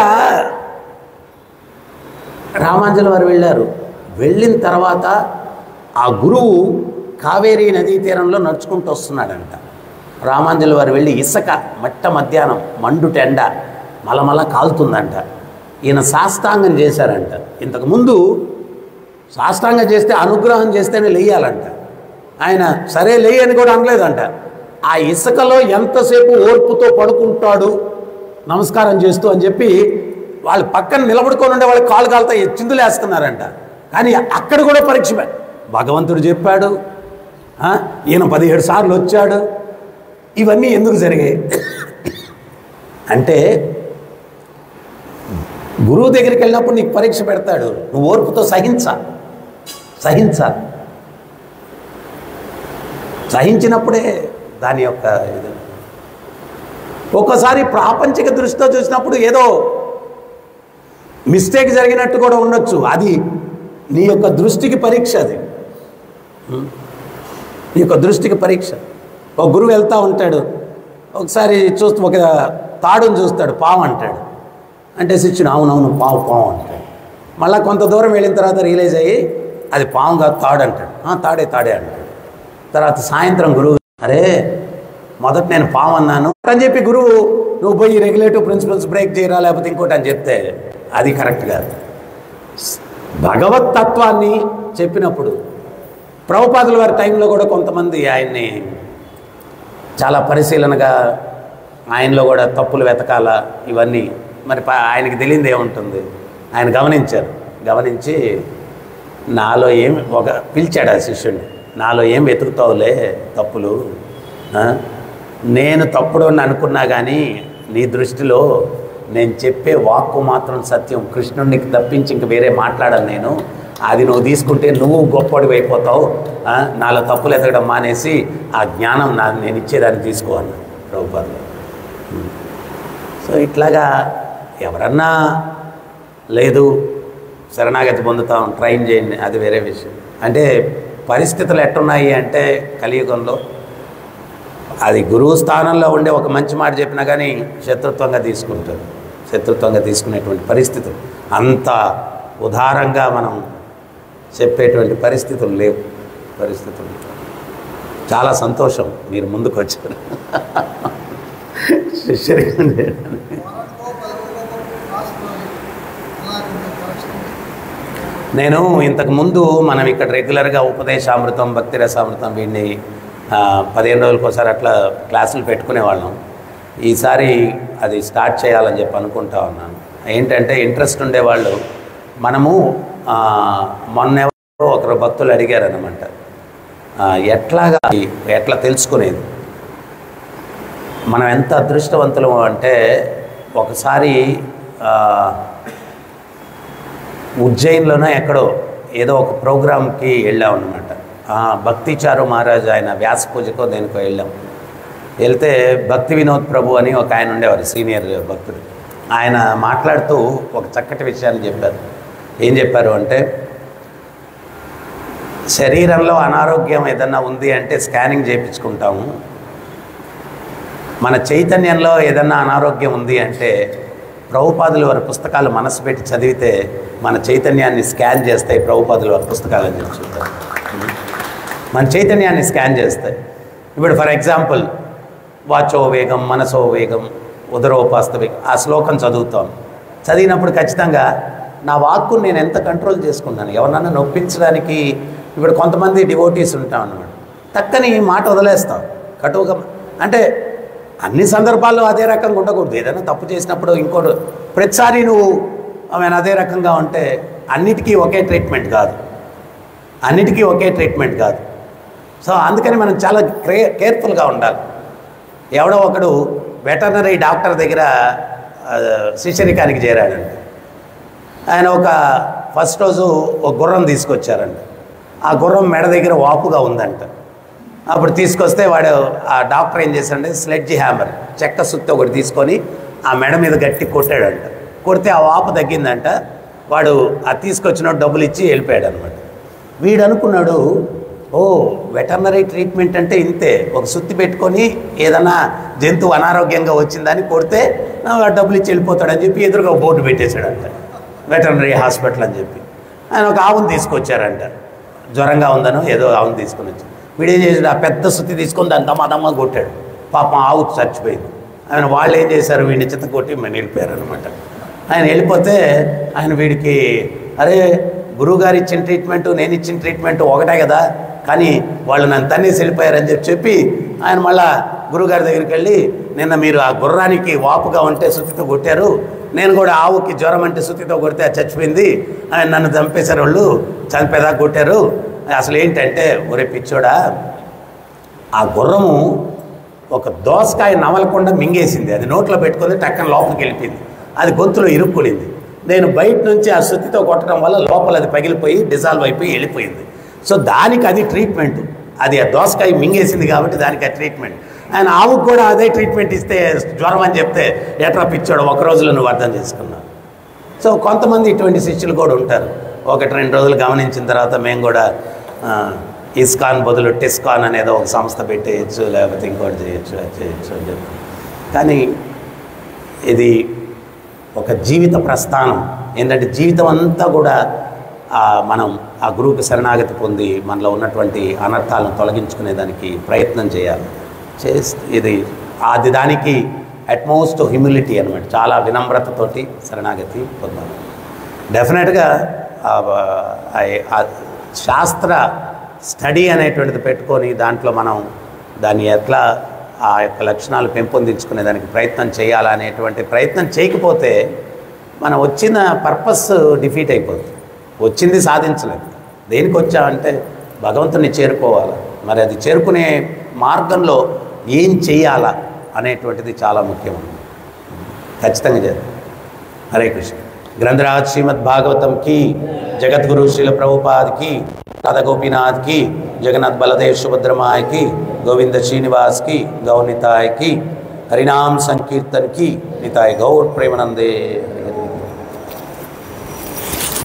రామాంజలి వారు వెళ్ళారు. వెళ్ళిన తర్వాత ఆ గురువు కావేరీ నదీ తీరంలో నడుచుకుంటూ వస్తున్నాడంట. రామాంజలి వారు వెళ్ళి ఇసుక మధ్యాహ్నం మండుటెండ మలమల కాలుతుందంట. ఈయన సాష్టాంగం చేశారంట. ఇంతకుముందు సాష్టాంగం చేస్తే అనుగ్రహం చేస్తేనే లేయాలంట. ఆయన సరే లేయి అని కూడా అనలేదంట. ఆ ఇసుకలో ఎంతసేపు ఓర్పుతో పడుకుంటాడు నమస్కారం చేస్తూ అని చెప్పి వాళ్ళు పక్కన నిలబడుకొని ఉండే వాళ్ళకి కాళ్ళు కాలుతా చిందులు వేస్తున్నారంట. కానీ అక్కడ కూడా పరీక్ష భగవంతుడు చెప్పాడు, ఈయన 17 సార్లు వచ్చాడు. ఇవన్నీ ఎందుకు జరిగాయి అంటే గురువు దగ్గరికి వెళ్ళినప్పుడు నీకు పరీక్ష పెడతాడు. నువ్వు ఓర్పుతో సహించినప్పుడే దాని యొక్క ఇది. ఒక్కోసారి ప్రాపంచిక దృష్టితో చూసినప్పుడు ఏదో మిస్టేక్ జరిగినట్టు కూడా ఉండొచ్చు. అది నీ యొక్క దృష్టికి పరీక్ష. అది నీ యొక్క దృష్టికి పరీక్ష. ఒక గురువు వెళ్తూ ఉంటాడు. ఒకసారి చూస్తూ ఒక తాడుని చూస్తాడు, పాము అంటాడు. అంటే శిష్యుడు అవునవును పాము అంటాడు. మళ్ళీ కొంత దూరం వెళ్ళిన తర్వాత రియలైజ్ అయ్యి అది పాము కాదు తాడు అంటాడు. తాడే అంటాడు. తర్వాత సాయంత్రం గురువు అరే మొదట నేను పాము అన్నాను అని చెప్పి గురువు నువ్వు పోయి రెగ్యులేటివ్ ప్రిన్సిపల్స్ బ్రేక్ చేయరా లేకపోతే ఇంకోటి అని చెప్తే అది కరెక్ట్ కాదు. భగవత్ తత్వాన్ని చెప్పినప్పుడు ప్రభుపాదుల వారి టైంలో కూడా కొంతమంది ఆయన్ని చాలా పరిశీలనగా ఆయనలో కూడా తప్పులు వెతకాల ఇవన్నీ మరి ఆయనకి తెలియదు ఏముంటుంది. ఆయన గమనించి నాలో ఏం పిలిచాడు ఆ శిష్యుడిని. నాలో ఏం వెతుకుతావులే తప్పులు, నేను తప్పుడు అని అనుకున్నా కానీ నీ దృష్టిలో నేను చెప్పే వాక్కు మాత్రం సత్యం. కృష్ణుడికి తప్పించి ఇంక వేరే మాట్లాడాను నేను. అది నువ్వు తీసుకుంటే నువ్వు గొప్పడివి అయిపోతావు. నాలో తప్పులు ఎతకడం మానేసి ఆ జ్ఞానం నేను ఇచ్చేదాన్ని తీసుకోవాలి ప్రభుపాదులు. సో ఇట్లాగా ఎవరన్నా లేదు శరణాగతి పొందుతాం ట్రైన్ చేయండి, అది వేరే విషయం. అంటే పరిస్థితులు ఎట్టున్నాయి అంటే కలియుగంలో అది గురువు స్థానంలో ఉండే ఒక మంచి మాట చెప్పినా కానీ శత్రుత్వంగా తీసుకునేటువంటి పరిస్థితులు, అంత ఉదారంగా మనం చెప్పేటువంటి పరిస్థితులు లేవు. చాలా సంతోషం మీరు ముందుకు వచ్చారు. నేను ఇంతకుముందు మనం ఇక్కడ రెగ్యులర్గా ఉపదేశామృతం భక్తి రసామృతం వీడిని 15 రోజులకోసారి అట్లా క్లాసులు పెట్టుకునేవాళ్ళం. ఈసారి అది స్టార్ట్ చేయాలని చెప్పి అనుకుంటా ఉన్నాను. ఏంటంటే ఇంట్రెస్ట్ ఉండేవాళ్ళు మనము మొన్న ఒకరు భక్తులు అడిగారనమాట ఎట్లా తెలుసుకునేది. మనం ఎంత అదృష్టవంతులు అంటే ఒకసారి ఉజ్జయిన్లోనే ఎక్కడో ఏదో ఒక ప్రోగ్రామ్కి వెళ్ళామన్నమాట. భక్తిచారు మహారాజ్ ఆయన వ్యాస పూజకో దేనికో వెళ్తే భక్తి వినోద్ ప్రభు అని ఒక ఆయన ఉండేవారు సీనియర్ భక్తుడు. ఆయన మాట్లాడుతూ ఒక చక్కటి విషయాన్ని చెప్పారు. ఏం చెప్పారు అంటే శరీరంలో అనారోగ్యం ఏదన్నా ఉంది అంటే స్కానింగ్ చేయించుకుంటాము. మన చైతన్యంలో ఏదన్నా అనారోగ్యం ఉంది అంటే ప్రభుపాదుల వారి పుస్తకాలు మనసు పెట్టి చదివితే మన చైతన్యాన్ని స్కాన్ చేస్తాయి ప్రభుపాదుల వారి పుస్తకాలని చెప్పి చెప్తారు. మన చైతన్యాన్ని స్కాన్ చేస్తాయి. ఇప్పుడు ఫర్ ఎగ్జాంపుల్ వాచో వేగం మనసో వేగం ఉదరోపాస్త వేగం ఆ శ్లోకం చదువుతాం. చదివినప్పుడు ఖచ్చితంగా నా వాక్కుని నేను ఎంత కంట్రోల్ చేసుకున్నాను. ఎవరినన్నా నొప్పించడానికి ఇప్పుడు కొంతమంది డివోటీస్ ఉంటాం అన్నమాట, టక్కని మాట వదిలేస్తాం కటువుగా. అంటే అన్ని సందర్భాల్లో అదే రకంగా ఉండకూడదు. ఏదైనా తప్పు చేసినప్పుడు ఇంకోటి ప్రతిసారి నువ్వు ఆమె అదే రకంగా ఉంటే అన్నిటికీ ఒకే ట్రీట్మెంట్ కాదు, అన్నిటికీ ఒకే ట్రీట్మెంట్ కాదు. సో అందుకని మనం చాలా కేర్ఫుల్గా ఉండాలి. ఎవడో ఒకడు వెటర్నరీ డాక్టర్ దగ్గర శిష్యరికానికి చేరాడంట. ఆయన ఫస్ట్ రోజు ఒక గుర్రం తీసుకొచ్చారంట. ఆ గుర్రం మెడ దగ్గర వాపుగా ఉందంట. అప్పుడు తీసుకొస్తే వాడు ఆ డాక్టర్ ఏం చేశాడంటే స్లెడ్జ్ హ్యామర్ చెక్క సుత్తి ఒకటి తీసుకొని ఆ మెడ మీద గట్టి కొట్టాడంట. కొడితే ఆ వాపు తగ్గిందంట. వాడు ఆ తీసుకొచ్చిన డబ్బులు ఇచ్చి వెళ్ళిపోయాడు అనమాట. వీడు అనుకున్నాడు, ఓ వెటర్నరీ ట్రీట్మెంట్ అంటే ఇంతే, ఒక సుత్తి పెట్టుకొని ఏదన్నా జంతువు అనారోగ్యంగా వచ్చిందని కొడితే డబ్బులు ఇచ్చి వెళ్ళిపోతాడని చెప్పి ఎదురుగా బోర్డు పెట్టేశాడంట, వెటర్నరీ హాస్పిటల్ అని చెప్పి. ఆయన ఒక ఆవును తీసుకొచ్చారంట, జ్వరంగా ఉందనో ఏదో ఆవును తీసుకొని వచ్చి. వీడేం చేశాడు, ఆ పెద్ద సుత్తి తీసుకొని దాన్ని దమ్మా కొట్టాడు. పాపం ఆవు చచ్చిపోయింది. ఆయన వాళ్ళు ఏం చేశారు, వీడిని చిత్త కొట్టి మేము వెళ్ళిపోయారు అనమాట. ఆయన వెళ్ళిపోతే ఆయన వీడికి, అరే గురువుగారు ఇచ్చిన ట్రీట్మెంటు నేను ఇచ్చిన ట్రీట్మెంటు ఒకటే కదా, కానీ వాళ్ళు నన్ను తన్నేసి వెళ్ళిపోయారని చెప్పి ఆయన మళ్ళా గురువుగారి దగ్గరికి వెళ్ళి, నిన్న మీరు ఆ గుర్రానికి వాపుగా ఉంటే సుత్తితో కొట్టారు, నేను కూడా ఆవుకి జ్వరం అంటే సుత్తితో కొడితే అది చచ్చిపోయింది, ఆయన నన్ను చంపేశారు, వాళ్ళు చంపేదా కొట్టారు. అసలు ఏంటంటే, ఒరే పిచ్చోడా, ఆ గుర్రము ఒక దోసకాయ నవలకుండా మింగేసింది, అది నోట్లో పెట్టుకుంది, టక్కన లోపలికి వెళ్ళిపోయింది, అది గొంతులో ఇరుక్కునింది. నేను బయట నుంచి ఆ సుత్తితో కొట్టడం వల్ల లోపల అది పగిలిపోయి డిజాల్వ్ అయిపోయి వెళ్ళిపోయింది. సో దానికి అది ట్రీట్మెంట్, అది ఆ దోసకాయ మింగేసింది కాబట్టి దానికి ఆ ట్రీట్మెంట్. ఆయన ఆవుకు కూడా అదే ట్రీట్మెంట్ ఇస్తే జ్వరం అని చెప్తే ఎట్లా పిచ్చోడు, ఒక రోజులో నువ్వు అర్థం చేసుకున్నావు. సో కొంతమంది ఇటువంటి శిష్యులు కూడా ఉంటారు. 1-2 రోజులు గమనించిన తర్వాత మేము కూడా ఇస్కాన్ బదులు టిస్కాన్ అనేదో ఒక సంస్థ పెట్టేయచ్చు, లేకపోతే ఇంకోటి చేయొచ్చు, అది చేయొచ్చు అని చెప్పి. కానీ ఇది ఒక జీవిత ప్రస్థానం. ఏంటంటే జీవితం అంతా కూడా మనం ఆ గురువుకి శరణాగతి పొంది మనలో ఉన్నటువంటి అనర్థాలను తొలగించుకునేదానికి ప్రయత్నం చేయాలి. ఇది దానికి అట్మోస్ట్ హ్యూమిలిటీ అనమాట, చాలా వినమ్రతతోటి శరణాగతి పొందాలి. డెఫినెట్గా శాస్త్ర స్టడీ అనేటువంటిది పెట్టుకొని దాంట్లో మనం దాన్ని ఎట్లా ఆ యొక్క లక్షణాలు పెంపొందించుకునే దానికి ప్రయత్నం చేయాలా అనేటువంటి ప్రయత్నం చేయకపోతే మనం వచ్చిన పర్పస్ డిఫీట్ అయిపోతుంది. వచ్చింది సాధించలేదు. దేనికి వచ్చామంటే భగవంతుని చేరుకోవాలి. మరి అది చేరుకునే మార్గంలో ఏం చేయాలా అనేటువంటిది చాలా ముఖ్యం. ఖచ్చితంగా చేయాలి. హరే కృష్ణ. గ్రంథరాజ్ శ్రీమద్ భాగవతం की, जगतगुरु श्रील प्रभुपाद की, राधा गोपीनाथ की, जगन्नाथ बलदेव सुभद्र माय की, गोविंद श्रीनिवास की, गौर निताय की, हरिनाम संकीर्तन की, निताय गौर प्रेमानंदे।